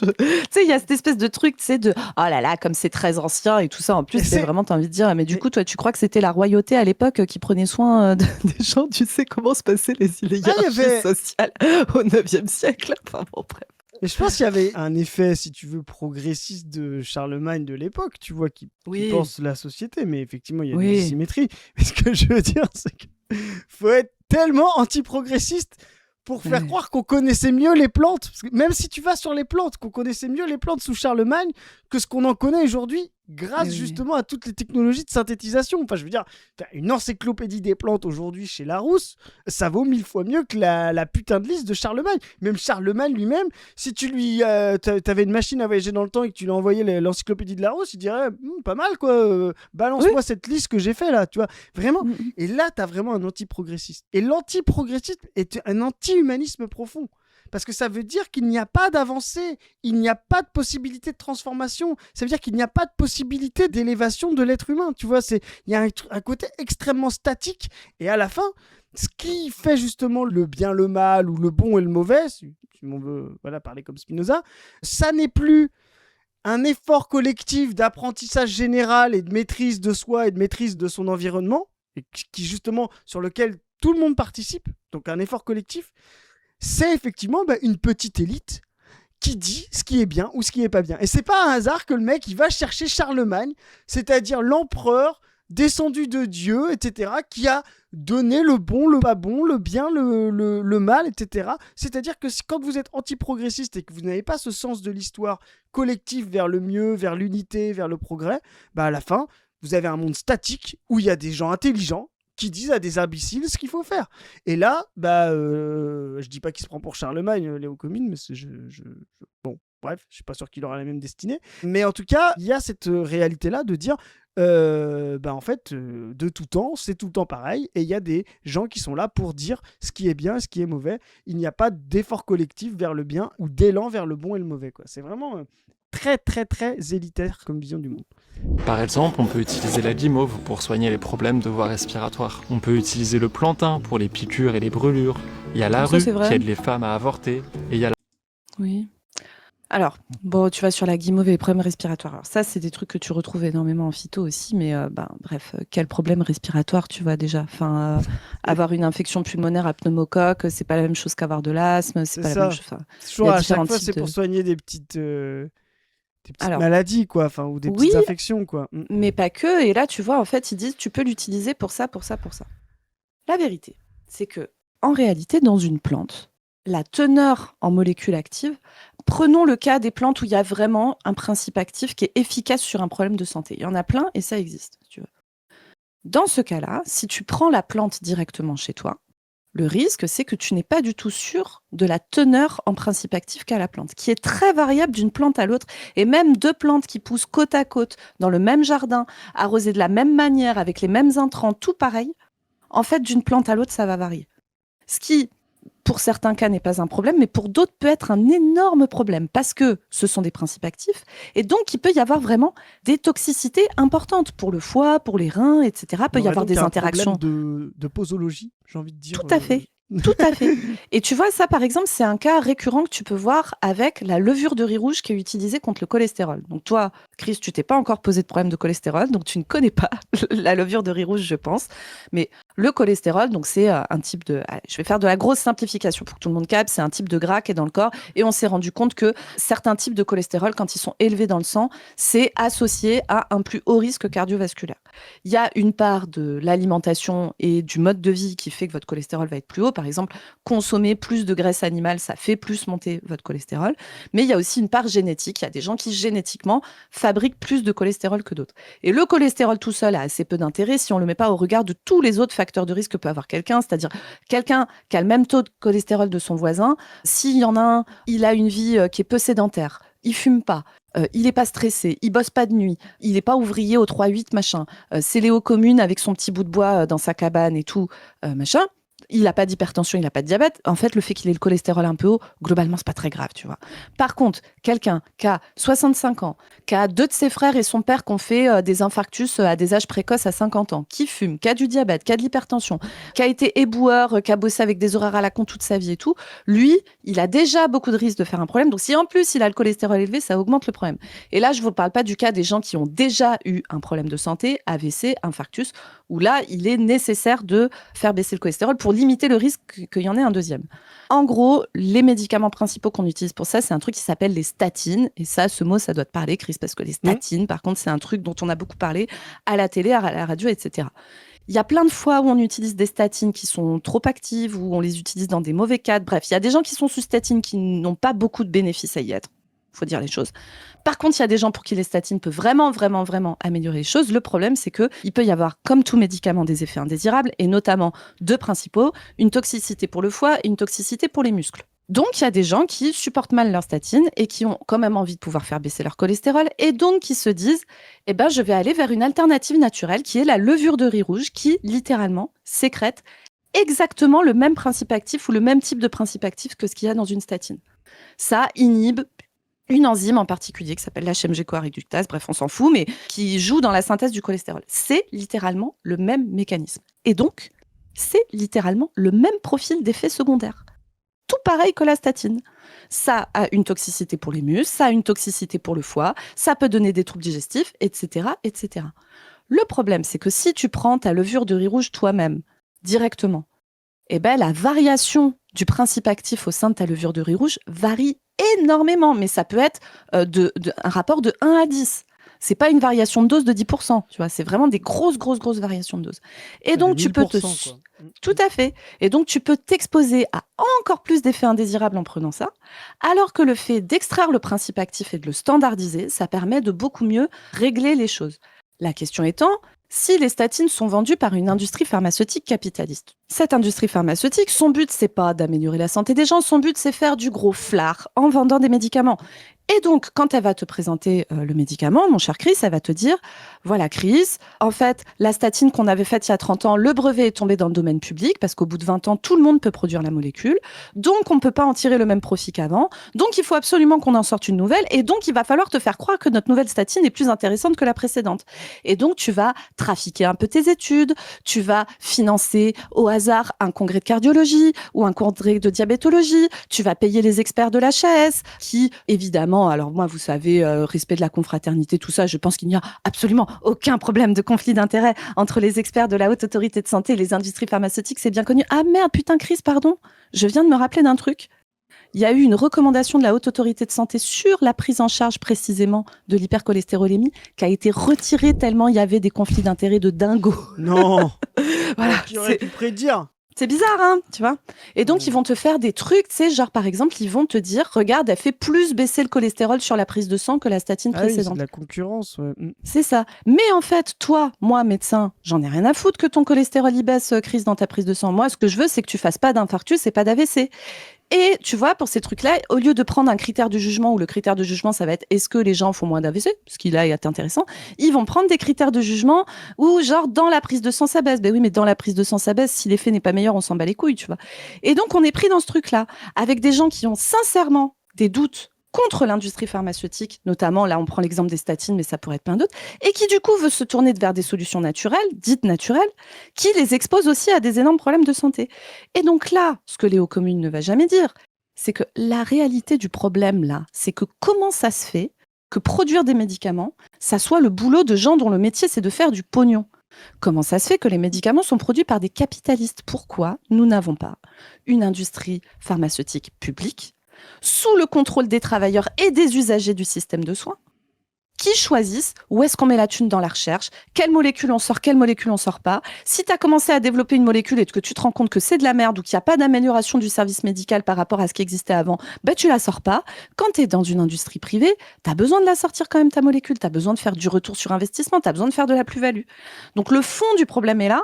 sais, il y a cette espèce de truc, tu sais, de oh là là, comme c'est très ancien et tout ça. En plus, c'est vraiment, t'as envie de dire, mais du coup, toi, tu crois que c'était la royauté à l'époque qui prenait soin des gens, tu sais comment se passaient les hiérarchies sociales au 9e siècle. Enfin, bon, bref.
Et je pense qu'il y avait un effet, si tu veux, progressiste de Charlemagne de l'époque, tu vois, qui pense la société, mais effectivement, il y a des symétries. Mais ce que je veux dire, c'est qu'il faut être tellement anti-progressiste pour faire croire qu'on connaissait mieux les plantes. Parce que même si tu vas sur les plantes, qu'on connaissait mieux les plantes sous Charlemagne que ce qu'on en connaît aujourd'hui, grâce justement à toutes les technologies de synthétisation. Enfin, je veux dire, une encyclopédie des plantes aujourd'hui chez Larousse, ça vaut 1000 fois mieux que la putain de liste de Charlemagne. Même Charlemagne lui-même, si tu lui t'avais une machine à voyager dans le temps et que tu lui envoyais l'encyclopédie de Larousse, il dirait pas mal quoi, balance-moi cette liste que j'ai fait là, tu vois. Vraiment. Et là, t'as vraiment un anti-progressiste. Et l'anti-progressisme est un anti-humanisme profond. Parce que ça veut dire qu'il n'y a pas d'avancée, il n'y a pas de possibilité de transformation, ça veut dire qu'il n'y a pas de possibilité d'élévation de l'être humain, tu vois, il y a un côté extrêmement statique, et à la fin, ce qui fait justement le bien, le mal, ou le bon et le mauvais, si on veut parler comme Spinoza, ça n'est plus un effort collectif d'apprentissage général et de maîtrise de soi et de maîtrise de son environnement, et qui justement, sur lequel tout le monde participe, donc un effort collectif, c'est effectivement une petite élite qui dit ce qui est bien ou ce qui est pas bien. Et c'est pas un hasard que le mec, il va chercher Charlemagne, c'est-à-dire l'empereur descendu de Dieu, etc., qui a donné le bon, le pas bon, le bien, le mal, etc. C'est-à-dire que quand vous êtes anti-progressiste et que vous n'avez pas ce sens de l'histoire collective vers le mieux, vers l'unité, vers le progrès, à la fin, vous avez un monde statique où il y a des gens intelligents qui disent à des imbéciles ce qu'il faut faire. Et là, je dis pas qu'il se prend pour Charlemagne, Léo Commune, mais bon, bref, je suis pas sûr qu'il aura la même destinée. Mais en tout cas, il y a cette réalité-là de dire en fait, de tout temps, c'est tout le temps pareil. Et il y a des gens qui sont là pour dire ce qui est bien, ce qui est mauvais. Il n'y a pas d'effort collectif vers le bien ou d'élan vers le bon et le mauvais, quoi. C'est vraiment très, très, très élitaire comme vision du monde.
Par exemple, on peut utiliser la guimauve pour soigner les problèmes de voie respiratoire. On peut utiliser le plantain pour les piqûres et les brûlures. Il y a la
Ça,
rue
c'est vrai.
qui aide les femmes à avorter. Et il y a
Oui. Alors, bon, tu vas sur la guimauve et les problèmes respiratoires. Alors ça, c'est des trucs que tu retrouves énormément en phyto aussi, mais bref, quel problème respiratoire tu vois déjà? Enfin, avoir une infection pulmonaire à pneumocoque, c'est pas la même chose qu'avoir de l'asthme, c'est
C'est
pas la
ça.
même chose. Enfin,
Toujours
il y a
à chaque
différents
fois,
types
c'est
de-
pour soigner des petites
Alors,
maladies, quoi. Enfin, ou des
oui,
petites infections, quoi.
mais pas que. Et là, tu vois, en fait, ils disent tu peux l'utiliser pour ça, pour ça, pour ça. La vérité, c'est que, en réalité, dans une plante, la teneur en molécules actives, prenons le cas des plantes où il y a vraiment un principe actif qui est efficace sur un problème de santé. Il y en a plein et ça existe, si tu veux. Dans ce cas-là, si tu prends la plante directement chez toi, le risque, c'est que tu n'es pas du tout sûr de la teneur en principe actif qu'a la plante, qui est très variable d'une plante à l'autre. Et même deux plantes qui poussent côte à côte, dans le même jardin, arrosées de la même manière, avec les mêmes intrants, tout pareil, en fait, d'une plante à l'autre, ça va varier. Ce qui, pour certains cas, n'est pas un problème, mais pour d'autres peut être un énorme problème, parce que ce sont des principes actifs, et donc il peut y avoir vraiment des toxicités importantes pour le foie, pour les reins, etc. Il peut y avoir des interactions.
De posologie, j'ai envie de dire.
Tout à fait. Tout à fait. Et tu vois, ça, par exemple, c'est un cas récurrent que tu peux voir avec la levure de riz rouge qui est utilisée contre le cholestérol. Donc toi, Chris, tu t'es pas encore posé de problème de cholestérol, donc tu ne connais pas la levure de riz rouge, je pense. Mais le cholestérol, donc c'est un type de... Allez, je vais faire de la grosse simplification pour que tout le monde capte. C'est un type de gras qui est dans le corps. Et on s'est rendu compte que certains types de cholestérol, quand ils sont élevés dans le sang, c'est associé à un plus haut risque cardiovasculaire. Il y a une part de l'alimentation et du mode de vie qui fait que votre cholestérol va être plus haut. Par exemple, consommer plus de graisse animale, ça fait plus monter votre cholestérol. Mais il y a aussi une part génétique. Il y a des gens qui, génétiquement, fabriquent plus de cholestérol que d'autres. Et le cholestérol tout seul a assez peu d'intérêt si on ne le met pas au regard de tous les autres facteurs de risque que peut avoir quelqu'un. C'est-à-dire, quelqu'un qui a le même taux de cholestérol de son voisin, s'il y en a un, il a une vie qui est peu sédentaire, il fume pas, il n'est pas stressé, il bosse pas de nuit, il n'est pas ouvrier au 3-8, machin. C'est Léo Commune avec son petit bout de bois dans sa cabane et tout, machin. Il n'a pas d'hypertension, il n'a pas de diabète. En fait, le fait qu'il ait le cholestérol un peu haut, globalement, c'est pas très grave, tu vois. Par contre, quelqu'un qui a 65 ans, qui a deux de ses frères et son père qui ont fait des infarctus à des âges précoces à 50 ans, qui fume, qui a du diabète, qui a de l'hypertension, qui a été éboueur, qui a bossé avec des horaires à la con toute sa vie et tout, lui, il a déjà beaucoup de risques de faire un problème. Donc, si en plus il a le cholestérol élevé, ça augmente le problème. Et là, je ne vous parle pas du cas des gens qui ont déjà eu un problème de santé, AVC, infarctus, où là, il est nécessaire de faire baisser le cholestérol pour limiter le risque qu'il y en ait un deuxième. En gros, les médicaments principaux qu'on utilise pour ça, c'est un truc qui s'appelle les statines. Et ça, ce mot, ça doit te parler, Chris, parce que les statines, par contre, c'est un truc dont on a beaucoup parlé à la télé, à la radio, etc. Il y a plein de fois où on utilise des statines qui sont trop actives, où on les utilise dans des mauvais cadres. Bref, il y a des gens qui sont sous statines qui n'ont pas beaucoup de bénéfices à y être. Il faut dire les choses. Par contre, il y a des gens pour qui les statines peuvent vraiment, vraiment, vraiment améliorer les choses. Le problème, c'est qu'il peut y avoir, comme tout médicament, des effets indésirables, et notamment deux principaux, une toxicité pour le foie et une toxicité pour les muscles. Donc, il y a des gens qui supportent mal leur statine et qui ont quand même envie de pouvoir faire baisser leur cholestérol, et donc qui se disent, eh ben, je vais aller vers une alternative naturelle qui est la levure de riz rouge, qui, littéralement, sécrète exactement le même principe actif ou le même type de principe actif que ce qu'il y a dans une statine. Ça inhibe une enzyme en particulier qui s'appelle l'HMG-CoA-réductase, bref, on s'en fout, mais qui joue dans la synthèse du cholestérol. C'est littéralement le même mécanisme. Et donc, c'est littéralement le même profil d'effet secondaire. Tout pareil que la statine. Ça a une toxicité pour les muscles, ça a une toxicité pour le foie, ça peut donner des troubles digestifs, etc., etc. Le problème, c'est que si tu prends ta levure de riz rouge toi-même, directement, eh ben, la variation du principe actif au sein de ta levure de riz rouge varie énormément, mais ça peut être un rapport de 1 à 10. C'est pas une variation de dose de 10%, tu vois, c'est vraiment des grosses variations de dose. Et donc, tu peux Tout à fait. Et donc, tu peux t'exposer à encore plus d'effets indésirables en prenant ça, alors que le fait d'extraire le principe actif et de le standardiser, ça permet de beaucoup mieux régler les choses. La question étant, si les statines sont vendues par une industrie pharmaceutique capitaliste. Cette industrie pharmaceutique, son but, c'est pas d'améliorer la santé des gens, son but, c'est faire du gros flard en vendant des médicaments. Et donc, quand elle va te présenter le médicament, mon cher Chris, elle va te dire, voilà Chris, en fait, la statine qu'on avait faite il y a 30 ans, le brevet est tombé dans le domaine public parce qu'au bout de 20 ans, tout le monde peut produire la molécule. Donc, on ne peut pas en tirer le même profit qu'avant. Donc, il faut absolument qu'on en sorte une nouvelle. Et donc, il va falloir te faire croire que notre nouvelle statine est plus intéressante que la précédente. Et donc, tu vas trafiquer un peu tes études, tu vas financer au hasard un congrès de cardiologie ou un congrès de diabétologie, tu vas payer les experts de l'HAS qui, évidemment, alors moi, vous savez, respect de la confraternité, tout ça, je pense qu'il n'y a absolument aucun problème de conflit d'intérêt entre les experts de la Haute Autorité de Santé et les industries pharmaceutiques, c'est bien connu. Ah merde, putain, Chris, pardon, je viens de me rappeler d'un truc. Il y a eu une recommandation de la Haute Autorité de Santé sur la prise en charge précisément de l'hypercholestérolémie qui a été retirée tellement il y avait des conflits d'intérêt de dingo.
Non.
Voilà,
Qui aurait pu prédire.
c'est bizarre, hein, tu vois. Et donc, ils vont te faire des trucs, tu sais, genre, par exemple, ils vont te dire, regarde, elle fait plus baisser le cholestérol sur la prise de sang que la statine
Ah oui, c'est
précédente.
de la concurrence, ouais.
C'est ça. Mais en fait, toi, moi, médecin, j'en ai rien à foutre que ton cholestérol y baisse, Chris, dans ta prise de sang. Moi, ce que je veux, c'est que tu fasses pas d'infarctus et pas d'AVC. Et tu vois, pour ces trucs-là, au lieu de prendre un critère de jugement, où le critère de jugement, ça va être est-ce que les gens font moins d'AVC, ce qui là est intéressant, ils vont prendre des critères de jugement où, genre, dans la prise de sang, ça baisse. Ben oui, mais dans la prise de sang, ça baisse. Si l'effet n'est pas meilleur, on s'en bat les couilles, tu vois. Et donc, on est pris dans ce truc-là, avec des gens qui ont sincèrement des doutes contre l'industrie pharmaceutique, notamment, là, on prend l'exemple des statines, mais ça pourrait être plein d'autres, et qui, du coup, veut se tourner vers des solutions naturelles, dites naturelles, qui les exposent aussi à des énormes problèmes de santé. Et donc là, ce que Léo Commune ne va jamais dire, c'est que la réalité du problème, là, c'est que comment ça se fait que produire des médicaments, ça soit le boulot de gens dont le métier, c'est de faire du pognon. Comment ça se fait que les médicaments sont produits par des capitalistes? Pourquoi nous n'avons pas une industrie pharmaceutique publique sous le contrôle des travailleurs et des usagers du système de soins, qui choisissent où est-ce qu'on met la thune dans la recherche, quelle molécule on sort pas. Si tu as commencé à développer une molécule et que tu te rends compte que c'est de la merde ou qu'il n'y a pas d'amélioration du service médical par rapport à ce qui existait avant, ben tu la sors pas. Quand tu es dans une industrie privée, tu as besoin de la sortir quand même ta molécule, tu as besoin de faire du retour sur investissement, tu as besoin de faire de la plus-value. Donc le fond du problème est là.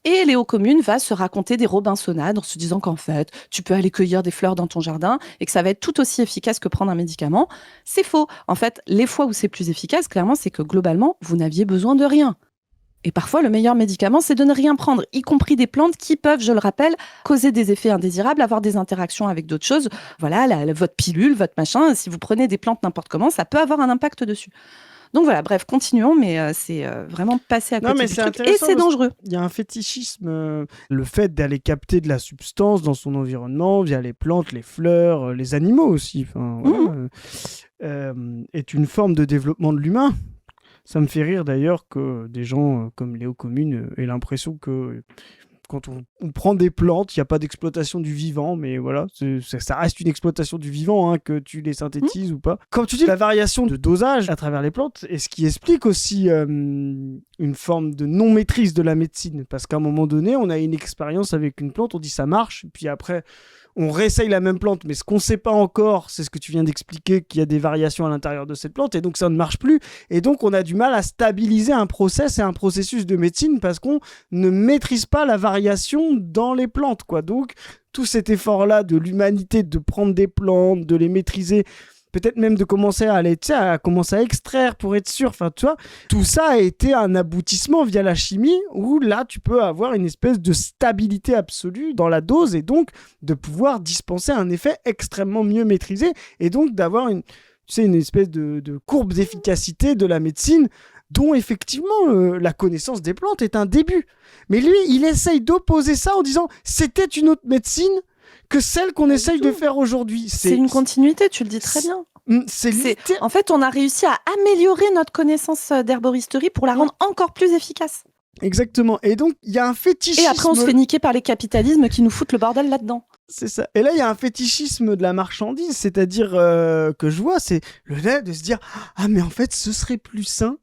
Et Léo Commune va se raconter des Robinsonades en se disant qu'en fait, tu peux aller cueillir des fleurs dans ton jardin et que ça va être tout aussi efficace que prendre un médicament. C'est faux. En fait, les fois où c'est plus efficace, clairement, c'est que globalement, vous n'aviez besoin de rien. Et parfois, le meilleur médicament, c'est de ne rien prendre, y compris des plantes qui peuvent, je le rappelle, causer des effets indésirables, avoir des interactions avec d'autres choses. Voilà, votre pilule, votre machin, si vous prenez des plantes n'importe comment, ça peut avoir un impact dessus. Donc voilà, bref, continuons, mais c'est vraiment passé à côté du truc. Et c'est dangereux.
Il y a un fétichisme, le fait d'aller capter de la substance dans son environnement via les plantes, les fleurs, les animaux aussi, est une forme de développement de l'humain. Ça me fait rire d'ailleurs que des gens comme Léo Commune aient l'impression que quand on prend des plantes, il n'y a pas d'exploitation du vivant, mais voilà, ça reste une exploitation du vivant, hein, que tu les synthétises ou pas. Comme tu dis, la variation de dosage à travers les plantes, et ce qui explique aussi une forme de non-maîtrise de la médecine, parce qu'à un moment donné, on a une expérience avec une plante, on dit ça marche, puis après, on réessaye la même plante, mais ce qu'on ne sait pas encore, c'est ce que tu viens d'expliquer, qu'il y a des variations à l'intérieur de cette plante, et donc ça ne marche plus. Et donc on a du mal à stabiliser un process et un processus de médecine parce qu'on ne maîtrise pas la variation dans les plantes, quoi. Donc tout cet effort-là de l'humanité de prendre des plantes, de les maîtriser, peut-être même de commencer à commencer à extraire pour être sûr, enfin tu vois, tout ça a été un aboutissement via la chimie où là tu peux avoir une espèce de stabilité absolue dans la dose et donc de pouvoir dispenser un effet extrêmement mieux maîtrisé et donc d'avoir une espèce de courbe d'efficacité de la médecine dont effectivement la connaissance des plantes est un début. Mais lui, il essaye d'opposer ça en disant c'était une autre médecine que celle qu'on essaye de faire aujourd'hui.
C'est une continuité, tu le dis très bien. En fait, on a réussi à améliorer notre connaissance d'herboristerie pour la rendre encore plus efficace.
Exactement. Et donc, il y a un fétichisme...
Et après, on se fait niquer par les capitalismes qui nous foutent le bordel là-dedans.
C'est ça. Et là, il y a un fétichisme de la marchandise, c'est-à-dire que je vois, c'est le fait de se dire « Ah, mais en fait, ce serait plus sain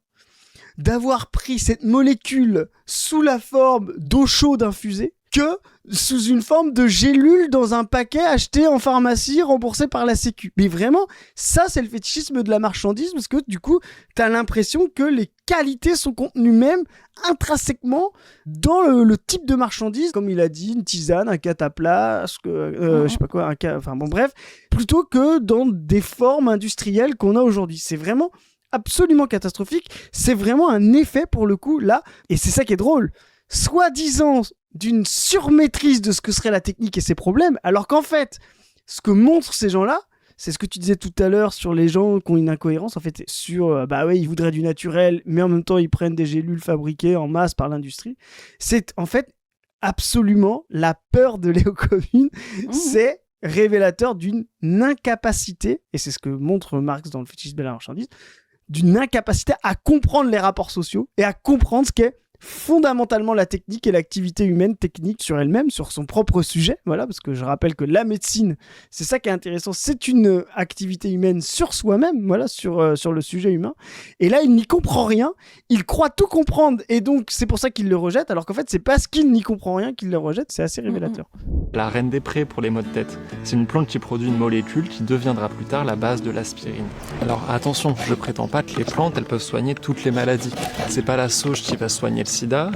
d'avoir pris cette molécule sous la forme d'eau chaude infusée. » que sous une forme de gélule dans un paquet acheté en pharmacie, remboursé par la Sécu. Mais vraiment, ça, c'est le fétichisme de la marchandise, parce que du coup, t'as l'impression que les qualités sont contenues même intrinsèquement dans le type de marchandise, comme il a dit, une tisane, un cataplasme, je sais pas quoi, enfin bon bref, plutôt que dans des formes industrielles qu'on a aujourd'hui. C'est vraiment absolument catastrophique. C'est vraiment un effet pour le coup là, et c'est ça qui est drôle. Soi-disant d'une surmaîtrise de ce que serait la technique et ses problèmes, alors qu'en fait, ce que montrent ces gens-là, c'est ce que tu disais tout à l'heure sur les gens qui ont une incohérence, en fait, sur, ils voudraient du naturel, mais en même temps, ils prennent des gélules fabriquées en masse par l'industrie. C'est, en fait, absolument la peur de Léo Commune, c'est révélateur d'une incapacité, et c'est ce que montre Marx dans le fétichisme de la marchandise, d'une incapacité à comprendre les rapports sociaux et à comprendre ce qu'est fondamentalement la technique et l'activité humaine technique sur elle-même, sur son propre sujet, voilà, parce que je rappelle que la médecine, c'est ça qui est intéressant, c'est une activité humaine sur soi-même, voilà, sur le sujet humain, et là il n'y comprend rien, il croit tout comprendre, et donc c'est pour ça qu'il le rejette, alors qu'en fait c'est parce qu'il n'y comprend rien qu'il le rejette, c'est assez révélateur.
La reine des prés pour les maux de tête, c'est une plante qui produit une molécule qui deviendra plus tard la base de l'aspirine. Alors attention, je prétends pas que les plantes elles peuvent soigner toutes les maladies, c'est pas la sauge qui va soigner le sida.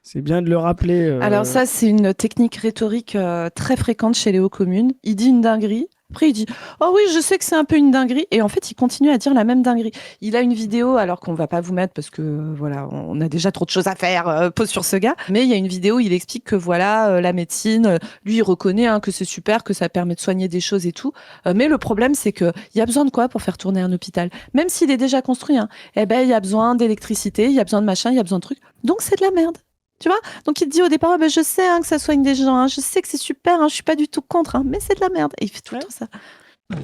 C'est bien de le rappeler.
Alors ça, c'est une technique rhétorique très fréquente chez Léo Commune. Il dit une dinguerie, après il dit « Oh oui, je sais que c'est un peu une dinguerie », et en fait, il continue à dire la même dinguerie. Il a une vidéo, alors qu'on va pas vous mettre parce que voilà, on a déjà trop de choses à faire, pause sur ce gars, mais il y a une vidéo où il explique que voilà, la médecine, lui, il reconnaît que c'est super, que ça permet de soigner des choses et tout, mais le problème, c'est que il y a besoin de quoi pour faire tourner un hôpital? Même s'il est déjà construit, il y a besoin d'électricité, il y a besoin de machin, il y a besoin de trucs, donc c'est de la merde. Tu vois, donc il te dit au départ, je sais que ça soigne des gens, je sais que c'est super, je suis pas du tout contre, mais c'est de la merde. Et il fait tout le temps ça.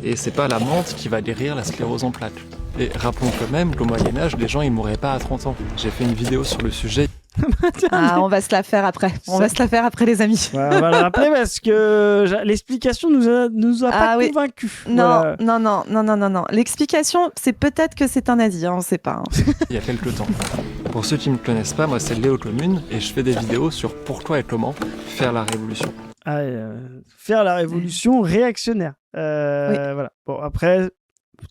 Et c'est pas la menthe qui va guérir la sclérose en plaques. Et rappelons quand même qu'au Moyen-Âge, les gens ils mourraient pas à 30 ans. J'ai fait une vidéo sur le sujet.
On va se la faire après. On va se la faire après, les amis.
Ouais, on va le rappeler parce que l'explication nous a pas convaincus.
Non, voilà. non. L'explication, c'est peut-être que c'est un nazi, on sait pas.
Il y a quelques temps. Pour ceux qui ne me connaissent pas, moi c'est Léo Commune et je fais des vidéos sur pourquoi et comment faire la révolution.
Faire la révolution réactionnaire.
Oui.
Voilà. Bon, après,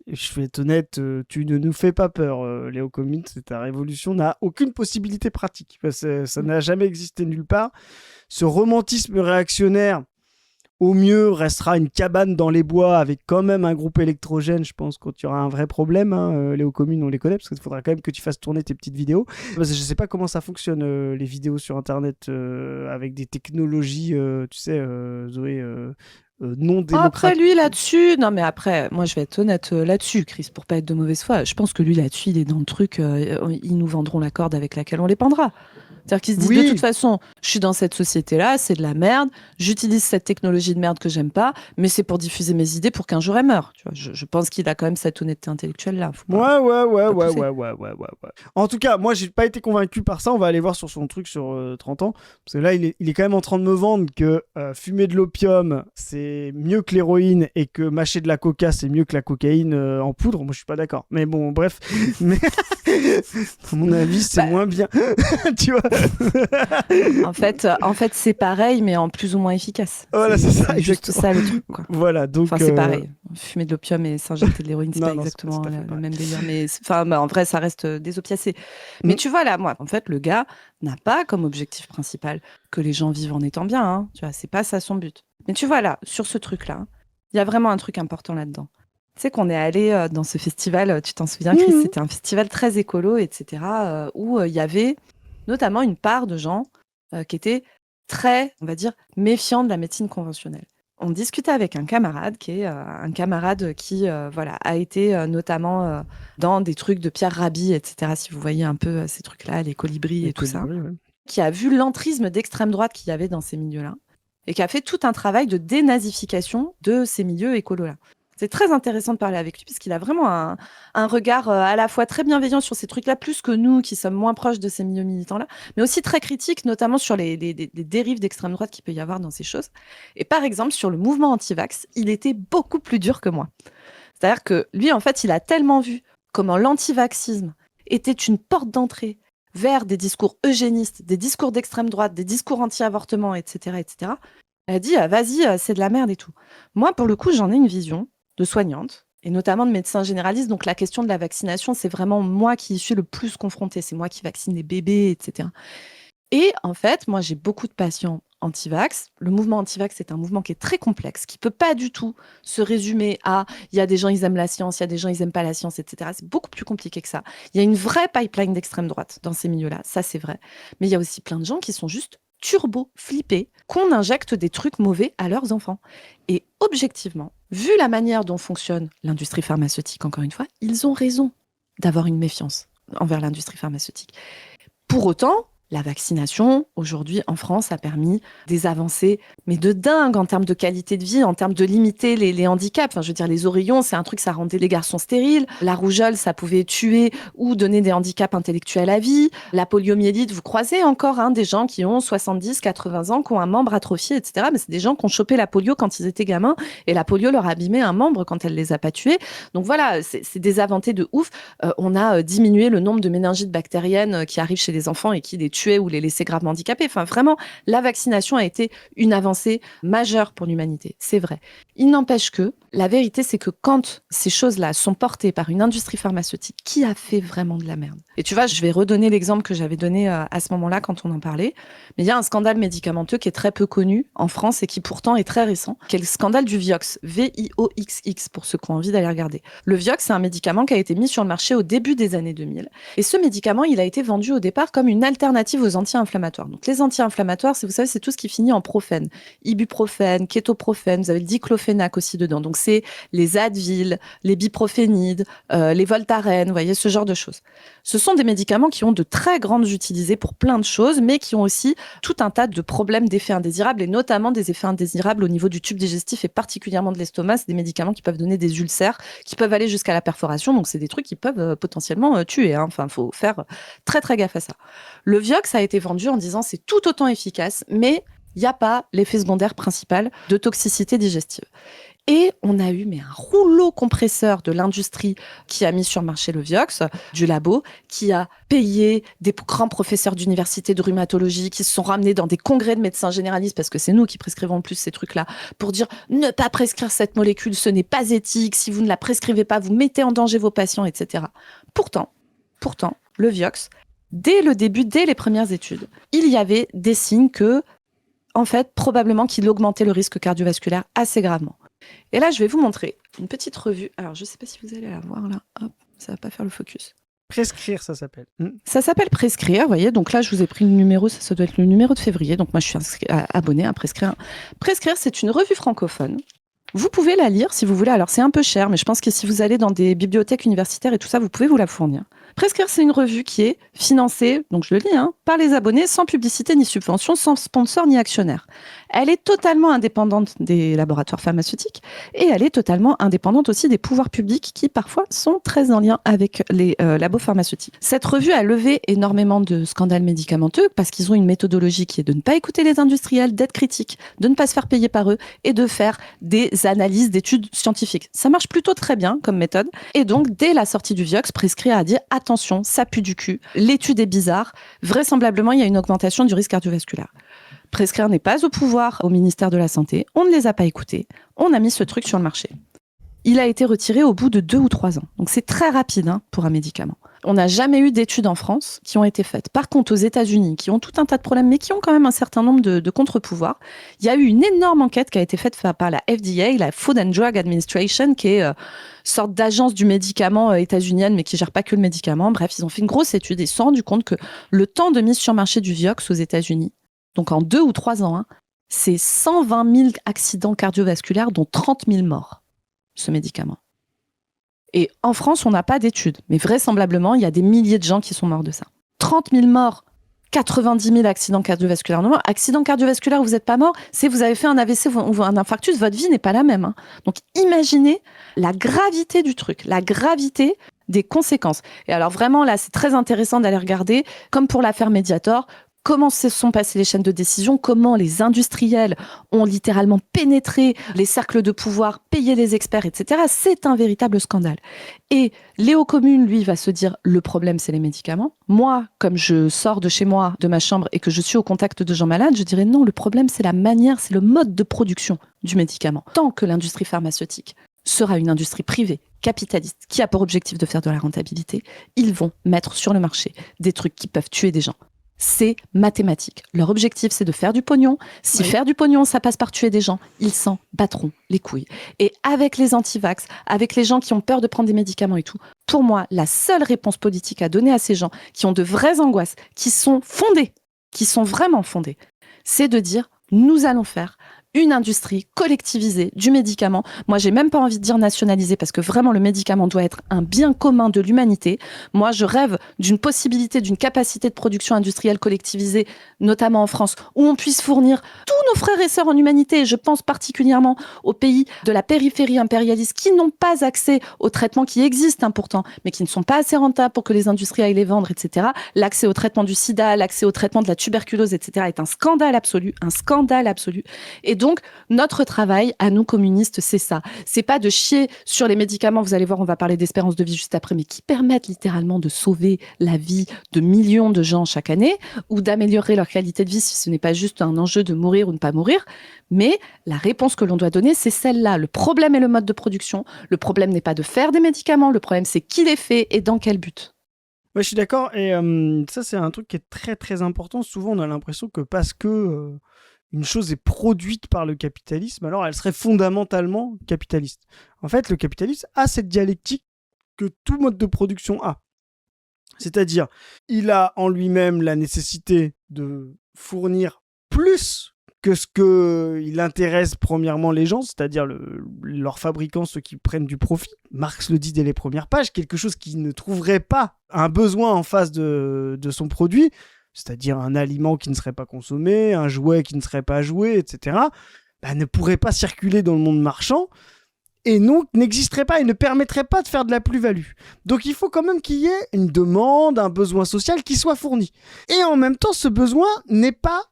je vais être honnête, tu ne nous fais pas peur, Léo Commune. Ta révolution n'a aucune possibilité pratique. Ça n'a jamais existé nulle part. Ce romantisme réactionnaire, au mieux, restera une cabane dans les bois avec quand même un groupe électrogène, je pense, quand il y aura un vrai problème. Léo Commune, on les connaît, parce qu'il faudra quand même que tu fasses tourner tes petites vidéos. Parce que je sais pas comment ça fonctionne, les vidéos sur Internet, avec des technologies, tu sais, Zoé... non démocratique.
Après, lui, là-dessus, non, mais après, moi, je vais être honnête là-dessus, Chris, pour pas être de mauvaise foi. Je pense que lui, là-dessus, il est dans le truc, ils nous vendront la corde avec laquelle on les pendra. C'est-à-dire qu'ils se disent, de toute façon, je suis dans cette société-là, c'est de la merde, j'utilise cette technologie de merde que j'aime pas, mais c'est pour diffuser mes idées pour qu'un jour elle meure. Tu vois, je pense qu'il a quand même cette honnêteté intellectuelle-là.
Ouais. En tout cas, moi, j'ai pas été convaincu par ça. On va aller voir sur son truc sur 30 ans. Parce que là, il est quand même en train de me vendre que fumer de l'opium, c'est mieux que l'héroïne et que mâcher de la coca, c'est mieux que la cocaïne en poudre. Moi, je suis pas d'accord. Mais bon, bref. Mais à mon avis, c'est moins bien. Tu vois.
En fait, c'est pareil, mais en plus ou moins efficace.
Voilà, c'est ça,
exactement. Juste ça le truc, quoi.
Voilà, donc.
Enfin, c'est pareil. Fumer de l'opium et s'injecter de l'héroïne, c'est pas exactement le même délire. Mais en vrai, ça reste des opiacés. Mais tu vois, là, moi, en fait, le gars n'a pas comme objectif principal que les gens vivent en étant bien. Tu vois, c'est pas ça son but. Mais tu vois, là, sur ce truc-là, il y a vraiment un truc important là-dedans. Tu sais qu'on est allé dans ce festival, tu t'en souviens, Chris, c'était un festival très écolo, etc., où il y avait notamment une part de gens qui étaient très, on va dire, méfiants de la médecine conventionnelle. On discutait avec un camarade qui a été notamment dans des trucs de Pierre Rabhi, etc., si vous voyez un peu ces trucs-là, les colibris et tout ça, qui a vu l'entrisme d'extrême droite qu'il y avait dans ces milieux-là et qui a fait tout un travail de dénazification de ces milieux écolos-là. C'est très intéressant de parler avec lui puisqu'il a vraiment un regard à la fois très bienveillant sur ces trucs-là, plus que nous qui sommes moins proches de ces milieux militants-là, mais aussi très critique, notamment sur les dérives d'extrême droite qu'il peut y avoir dans ces choses. Et par exemple, sur le mouvement anti-vax, il était beaucoup plus dur que moi. C'est-à-dire que lui, en fait, il a tellement vu comment l'anti-vaxisme était une porte d'entrée vers des discours eugénistes, des discours d'extrême droite, des discours anti-avortement, etc., etc., elle dit vas-y, c'est de la merde et tout. Moi, pour le coup, j'en ai une vision de soignante, et notamment de médecin généraliste. Donc la question de la vaccination, c'est vraiment moi qui y suis le plus confrontée. C'est moi qui vaccine les bébés, etc. Et en fait, moi, j'ai beaucoup de patients anti-vax. Le mouvement anti-vax, c'est un mouvement qui est très complexe, qui peut pas du tout se résumer à il y a des gens, ils aiment la science, il y a des gens, ils aiment pas la science, etc. C'est beaucoup plus compliqué que ça. Il y a une vraie pipeline d'extrême droite dans ces milieux-là, ça c'est vrai. Mais il y a aussi plein de gens qui sont juste turbo flippés qu'on injecte des trucs mauvais à leurs enfants. Et objectivement, vu la manière dont fonctionne l'industrie pharmaceutique, encore une fois, ils ont raison d'avoir une méfiance envers l'industrie pharmaceutique. Pour autant, la vaccination, aujourd'hui, en France, a permis des avancées, mais de dingue en termes de qualité de vie, en termes de limiter les handicaps. Enfin, je veux dire, les oreillons, c'est un truc, ça rendait les garçons stériles. La rougeole, ça pouvait tuer ou donner des handicaps intellectuels à vie. La poliomyélite, vous croisez encore des gens qui ont 70, 80 ans, qui ont un membre atrophié, etc. Mais c'est des gens qui ont chopé la polio quand ils étaient gamins, et la polio leur a abîmé un membre quand elle les a pas tués. Donc voilà, c'est des avancées de ouf. On a diminué le nombre de méningites bactériennes qui arrivent chez les enfants et qui les tuer ou les laisser gravement handicapés. Enfin, vraiment, la vaccination a été une avancée majeure pour l'humanité. C'est vrai. Il n'empêche que la vérité, c'est que quand ces choses-là sont portées par une industrie pharmaceutique, qui a fait vraiment de la merde? Et tu vois, je vais redonner l'exemple que j'avais donné à ce moment-là quand on en parlait. Mais il y a un scandale médicamenteux qui est très peu connu en France et qui pourtant est très récent, qui est le scandale du Vioxx. V-I-O-X-X, pour ceux qui ont envie d'aller regarder. Le Vioxx, c'est un médicament qui a été mis sur le marché au début des années 2000. Et ce médicament, il a été vendu au départ comme une alternative aux anti-inflammatoires. Donc les anti-inflammatoires, vous savez, c'est tout ce qui finit en profène. Ibuprofène, kétoprofène, vous avez le diclofénac aussi dedans. Donc c'est les Advil, les biprophénides, les Voltaren, vous voyez, ce genre de choses. Ce sont des médicaments qui ont de très grandes utilisées pour plein de choses, mais qui ont aussi tout un tas de problèmes d'effets indésirables, et notamment des effets indésirables au niveau du tube digestif et particulièrement de l'estomac. C'est des médicaments qui peuvent donner des ulcères, qui peuvent aller jusqu'à la perforation. Donc c'est des trucs qui peuvent potentiellement tuer. Enfin, il faut faire très très gaffe à ça. Le Vioxx a été vendu en disant c'est tout autant efficace, mais il n'y a pas l'effet secondaire principal de toxicité digestive. Et on a eu un rouleau compresseur de l'industrie qui a mis sur le marché le Vioxx, du labo, qui a payé des grands professeurs d'université de rhumatologie qui se sont ramenés dans des congrès de médecins généralistes, parce que c'est nous qui prescrivons le plus ces trucs-là, pour dire ne pas prescrire cette molécule, ce n'est pas éthique, si vous ne la prescrivez pas, vous mettez en danger vos patients, etc. Pourtant, le Vioxx, dès le début, dès les premières études, il y avait des signes que, en fait, probablement qu'il augmentait le risque cardiovasculaire assez gravement. Et là, je vais vous montrer une petite revue. Alors, je ne sais pas si vous allez la voir là. Hop, ça ne va pas faire le focus.
Prescrire, ça s'appelle.
Ça s'appelle Prescrire, vous voyez. Donc là, je vous ai pris le numéro, ça doit être le numéro de février. Donc moi, je suis abonnée à Prescrire. Prescrire, c'est une revue francophone. Vous pouvez la lire si vous voulez. Alors, c'est un peu cher, mais je pense que si vous allez dans des bibliothèques universitaires et tout ça, vous pouvez vous la fournir. Prescrire, c'est une revue qui est financée, donc je le lis, par les abonnés, sans publicité ni subvention, sans sponsor ni actionnaire. Elle est totalement indépendante des laboratoires pharmaceutiques et elle est totalement indépendante aussi des pouvoirs publics qui, parfois, sont très en lien avec les labos pharmaceutiques. Cette revue a levé énormément de scandales médicamenteux parce qu'ils ont une méthodologie qui est de ne pas écouter les industriels, d'être critiques, de ne pas se faire payer par eux et de faire des analyses d'études scientifiques. Ça marche plutôt très bien comme méthode. Et donc, dès la sortie du Vioxx, Prescrire a dit attention, ça pue du cul, l'étude est bizarre, vraisemblablement, il y a une augmentation du risque cardiovasculaire. Prescrire n'est pas au pouvoir au ministère de la Santé, on ne les a pas écoutés, on a mis ce truc sur le marché. Il a été retiré au bout de 2 ou 3 ans. Donc c'est très rapide pour un médicament. On n'a jamais eu d'études en France qui ont été faites. Par contre, aux États-Unis, qui ont tout un tas de problèmes, mais qui ont quand même un certain nombre de contre-pouvoirs, il y a eu une énorme enquête qui a été faite par la FDA, la Food and Drug Administration, qui est sorte d'agence du médicament états-unienne, mais qui gère pas que le médicament. Bref, ils ont fait une grosse étude et ils se sont rendus compte que le temps de mise sur marché du Vioxx aux États-Unis, donc en 2 ou 3 ans, c'est 120 000 accidents cardiovasculaires, dont 30 000 morts, ce médicament. Et en France, on n'a pas d'études, mais vraisemblablement, il y a des milliers de gens qui sont morts de ça. 30 000 morts, 90 000 accidents cardiovasculaires. Non, accident cardiovasculaire, vous n'êtes pas mort, c'est vous avez fait un AVC ou un infarctus, votre vie n'est pas la même. Donc imaginez la gravité du truc, la gravité des conséquences. Et alors vraiment, là, c'est très intéressant d'aller regarder, comme pour l'affaire Mediator, comment se sont passées les chaînes de décision, comment les industriels ont littéralement pénétré les cercles de pouvoir, payé les experts, etc. C'est un véritable scandale. Et Léo Commune, lui, va se dire, le problème, c'est les médicaments. Moi, comme je sors de chez moi, de ma chambre, et que je suis au contact de gens malades, je dirais non, le problème, c'est la manière, c'est le mode de production du médicament. Tant que l'industrie pharmaceutique sera une industrie privée, capitaliste, qui a pour objectif de faire de la rentabilité, ils vont mettre sur le marché des trucs qui peuvent tuer des gens. C'est mathématique. Leur objectif, c'est de faire du pognon. Si faire du pognon, ça passe par tuer des gens, ils s'en battront les couilles. Et avec les anti-vax, avec les gens qui ont peur de prendre des médicaments et tout, pour moi, la seule réponse politique à donner à ces gens qui ont de vraies angoisses, qui sont fondées, qui sont vraiment fondées, c'est de dire, nous allons faire une industrie collectivisée du médicament. Moi, j'ai même pas envie de dire nationalisée parce que vraiment, le médicament doit être un bien commun de l'humanité. Moi, je rêve d'une possibilité, d'une capacité de production industrielle collectivisée, notamment en France, où on puisse fournir tous nos frères et sœurs en humanité. Je pense particulièrement aux pays de la périphérie impérialiste qui n'ont pas accès aux traitements qui existent pourtant, mais qui ne sont pas assez rentables pour que les industries aillent les vendre, etc. L'accès au traitement du sida, l'accès au traitement de la tuberculose, etc. est un scandale absolu, un scandale absolu. Et donc, notre travail, à nous communistes, c'est ça. C'est pas de chier sur les médicaments, vous allez voir, on va parler d'espérance de vie juste après, mais qui permettent littéralement de sauver la vie de millions de gens chaque année, ou d'améliorer leur qualité de vie si ce n'est pas juste un enjeu de mourir ou ne pas mourir. Mais la réponse que l'on doit donner, c'est celle-là. Le problème est le mode de production. Le problème n'est pas de faire des médicaments, le problème c'est qui les fait et dans quel but.
Ouais, je suis d'accord. Et ça, c'est un truc qui est très très important. Souvent, on a l'impression que parce que une chose est produite par le capitalisme, alors elle serait fondamentalement capitaliste. En fait, le capitalisme a cette dialectique que tout mode de production a. C'est-à-dire, il a en lui-même la nécessité de fournir plus que ce qu'il intéresse premièrement les gens, c'est-à-dire leurs fabricants, ceux qui prennent du profit. Marx le dit dès les premières pages, quelque chose qui ne trouverait pas un besoin en face de son produit, c'est-à-dire un aliment qui ne serait pas consommé, un jouet qui ne serait pas joué, etc., ne pourrait pas circuler dans le monde marchand et donc n'existerait pas et ne permettrait pas de faire de la plus-value. Donc il faut quand même qu'il y ait une demande, un besoin social qui soit fourni. Et en même temps, ce besoin n'est pas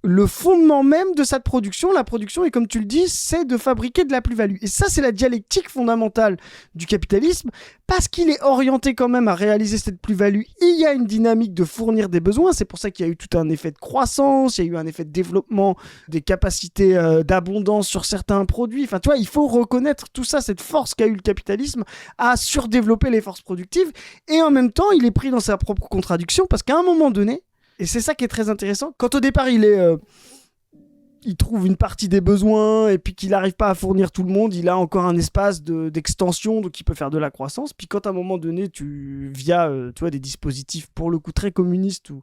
le fondement même de cette production. La production, et comme tu le dis, c'est de fabriquer de la plus-value. Et ça, c'est la dialectique fondamentale du capitalisme, parce qu'il est orienté quand même à réaliser cette plus-value. Il y a une dynamique de fournir des besoins. C'est pour ça qu'il y a eu tout un effet de croissance, il y a eu un effet de développement des capacités d'abondance sur certains produits. Enfin, tu vois, il faut reconnaître tout ça, cette force qu'a eu le capitalisme à surdévelopper les forces productives. Et en même temps, il est pris dans sa propre contradiction, parce qu'à un moment donné, et c'est ça qui est très intéressant. Quand au départ, il trouve une partie des besoins et puis qu'il n'arrive pas à fournir tout le monde, il a encore un espace d'extension, donc il peut faire de la croissance. Puis quand à un moment donné, via tu vois, des dispositifs pour le coup très communistes ou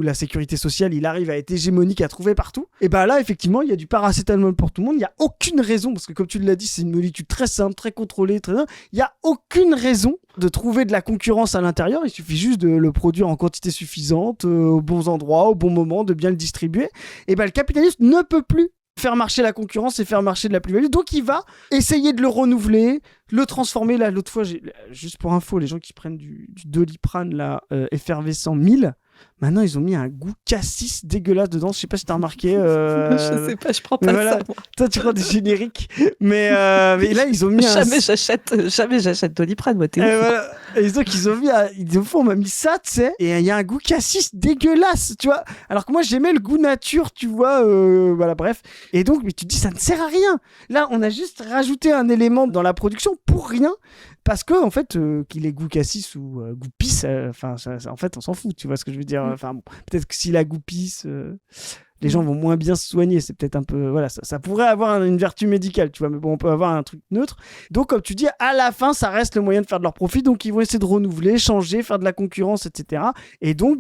la sécurité sociale, il arrive à être hégémonique, à trouver partout, et ben là, effectivement, il y a du paracétamol pour tout le monde. Il n'y a aucune raison, parce que comme tu l'as dit, c'est une molécule très simple, très contrôlée, très bien. Il n'y a aucune raison de trouver de la concurrence à l'intérieur. Il suffit juste de le produire en quantité suffisante, aux bons endroits, au bon moment, de bien le distribuer. Et le capitalisme ne peut plus faire marcher la concurrence et faire marcher de la plus-value. Donc il va essayer de le renouveler, le transformer. Là, l'autre fois, juste pour info, les gens qui prennent du Doliprane là, effervescent 1000, maintenant ils ont mis un goût cassis dégueulasse dedans. Je sais pas si t'as remarqué.
Je sais pas, je prends pas ça. Moi.
Toi tu prends des génériques, mais là ils ont mis
jamais j'achète Doliprane, moi t'es ouf.
Voilà. Et donc on m'a mis ça, tu sais, et il y a un goût cassis dégueulasse, tu vois. Alors que moi j'aimais le goût nature, tu vois, voilà, bref. Et donc, mais tu te dis ça ne sert à rien. Là, on a juste rajouté un élément dans la production pour rien. Parce que, en fait, qu'il ait goût cassis ou goût pisse, en fait, on s'en fout, tu vois ce que je veux dire. Enfin, bon, peut-être que s'il a goût pisse, les gens vont moins bien se soigner. C'est peut-être un peu. Voilà, ça pourrait avoir une vertu médicale, tu vois, mais bon, on peut avoir un truc neutre. Donc, comme tu dis, à la fin, ça reste le moyen de faire de leur profit. Donc, ils vont essayer de renouveler, changer, faire de la concurrence, etc. Et donc,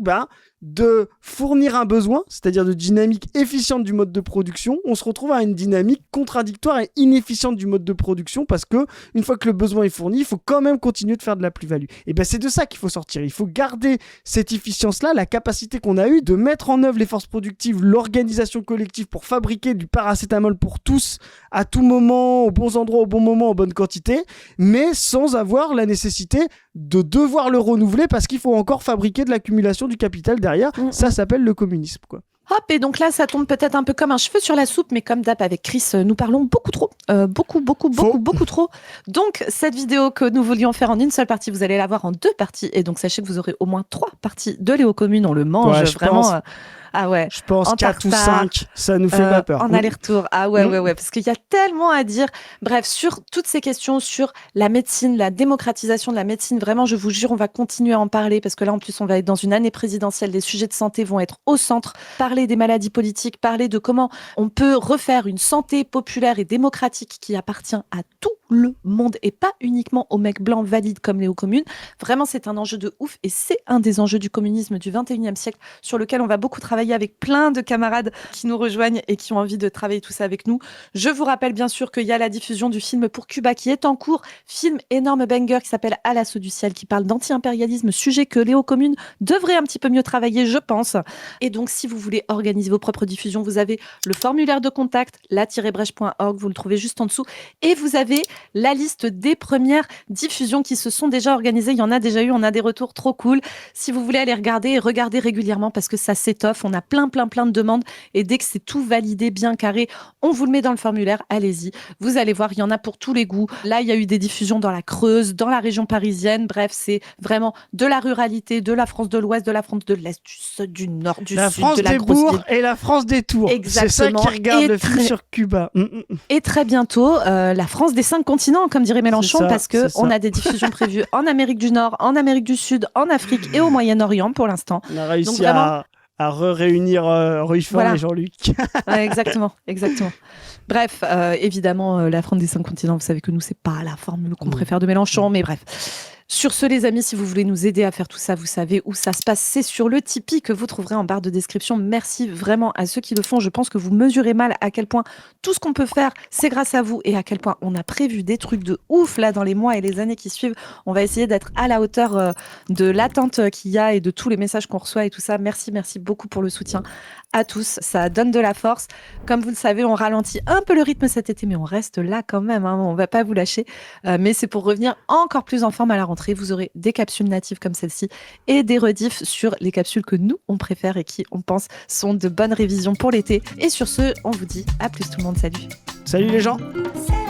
de fournir un besoin, c'est-à-dire de dynamique efficiente du mode de production, on se retrouve à une dynamique contradictoire et inefficiente du mode de production, parce que une fois que le besoin est fourni, il faut quand même continuer de faire de la plus-value. Et c'est de ça qu'il faut sortir. Il faut garder cette efficience-là, la capacité qu'on a eue de mettre en œuvre les forces productives, l'organisation collective pour fabriquer du paracétamol pour tous, à tout moment, aux bons endroits, au bon moment, en bonne quantité, mais sans avoir la nécessité de devoir le renouveler, parce qu'il faut encore fabriquer de l'accumulation du capital derrière derrière, ça s'appelle le communisme, quoi.
Hop, et donc là, ça tombe peut-être un peu comme un cheveu sur la soupe, mais comme d'hab avec Chris, nous parlons beaucoup trop. Beaucoup trop. Donc, cette vidéo que nous voulions faire en une seule partie, vous allez la voir en 2 parties. Et donc, sachez que vous aurez au moins 3 parties de Léo Commune. On le mange vraiment... Ah ouais.
Je pense 4 ou 5, ça nous fait pas peur.
En aller-retour. Ah ouais, parce qu'il y a tellement à dire. Bref, sur toutes ces questions, sur la médecine, la démocratisation de la médecine, vraiment, je vous jure, on va continuer à en parler parce que là, en plus, on va être dans une année présidentielle. Les sujets de santé vont être au centre. Parler des maladies politiques, parler de comment on peut refaire une santé populaire et démocratique qui appartient à tout le monde et pas uniquement aux mecs blancs valides comme Léo Commune. Vraiment, c'est un enjeu de ouf et c'est un des enjeux du communisme du 21e siècle sur lequel on va beaucoup travailler avec plein de camarades qui nous rejoignent et qui ont envie de travailler tout ça avec nous. Je vous rappelle bien sûr qu'il y a la diffusion du film pour Cuba qui est en cours, film énorme banger qui s'appelle À l'assaut du ciel, qui parle d'anti-impérialisme, sujet que Léo Commune devrait un petit peu mieux travailler, je pense. Et donc, si vous voulez organiser vos propres diffusions, vous avez le formulaire de contact, la-brèche.org, vous le trouvez juste en dessous, et vous avez la liste des premières diffusions qui se sont déjà organisées. Il y en a déjà eu, on a des retours trop cool. Si vous voulez aller regarder, et regarder régulièrement parce que ça s'étoffe, on a plein de demandes et dès que c'est tout validé, bien carré, on vous le met dans le formulaire, allez-y. Vous allez voir, il y en a pour tous les goûts. Là, il y a eu des diffusions dans la Creuse, dans la région parisienne, bref, c'est vraiment de la ruralité, de la France de l'Ouest, de la France de l'Est, du Sud, du Nord, du
la
Sud,
France
de la
des
grosse
bourgs
ville.
et la France des tours.
Exactement.
C'est ça qui regarde
Et
le film sur Cuba.
Et très bientôt, la France des 5 continents, comme dirait Mélenchon,
ça,
parce que on a des diffusions prévues en Amérique du Nord, en Amérique du Sud, en Afrique et au Moyen-Orient pour l'instant.
On a réussi
Donc, vraiment,
à réunir Ruffin et Jean-Luc.
Ouais, exactement. Bref, évidemment, la France des 5 continents, vous savez que nous, c'est pas la formule qu'on préfère de Mélenchon, mais bref. Sur ce, les amis, si vous voulez nous aider à faire tout ça, vous savez où ça se passe. C'est sur le Tipeee que vous trouverez en barre de description. Merci vraiment à ceux qui le font. Je pense que vous mesurez mal à quel point tout ce qu'on peut faire, c'est grâce à vous et à quel point on a prévu des trucs de ouf là dans les mois et les années qui suivent. On va essayer d'être à la hauteur de l'attente qu'il y a et de tous les messages qu'on reçoit et tout ça. Merci beaucoup pour le soutien à tous. Ça donne de la force. Comme vous le savez, on ralentit un peu le rythme cet été, mais on reste là quand même. On va pas vous lâcher. Mais c'est pour revenir encore plus en forme à la rentrée. Vous aurez des capsules natives comme celle-ci et des rediffs sur les capsules que nous, on préfère et qui, on pense, sont de bonnes révisions pour l'été. Et sur ce, on vous dit à plus tout le monde. Salut.
Salut les gens.
Salut.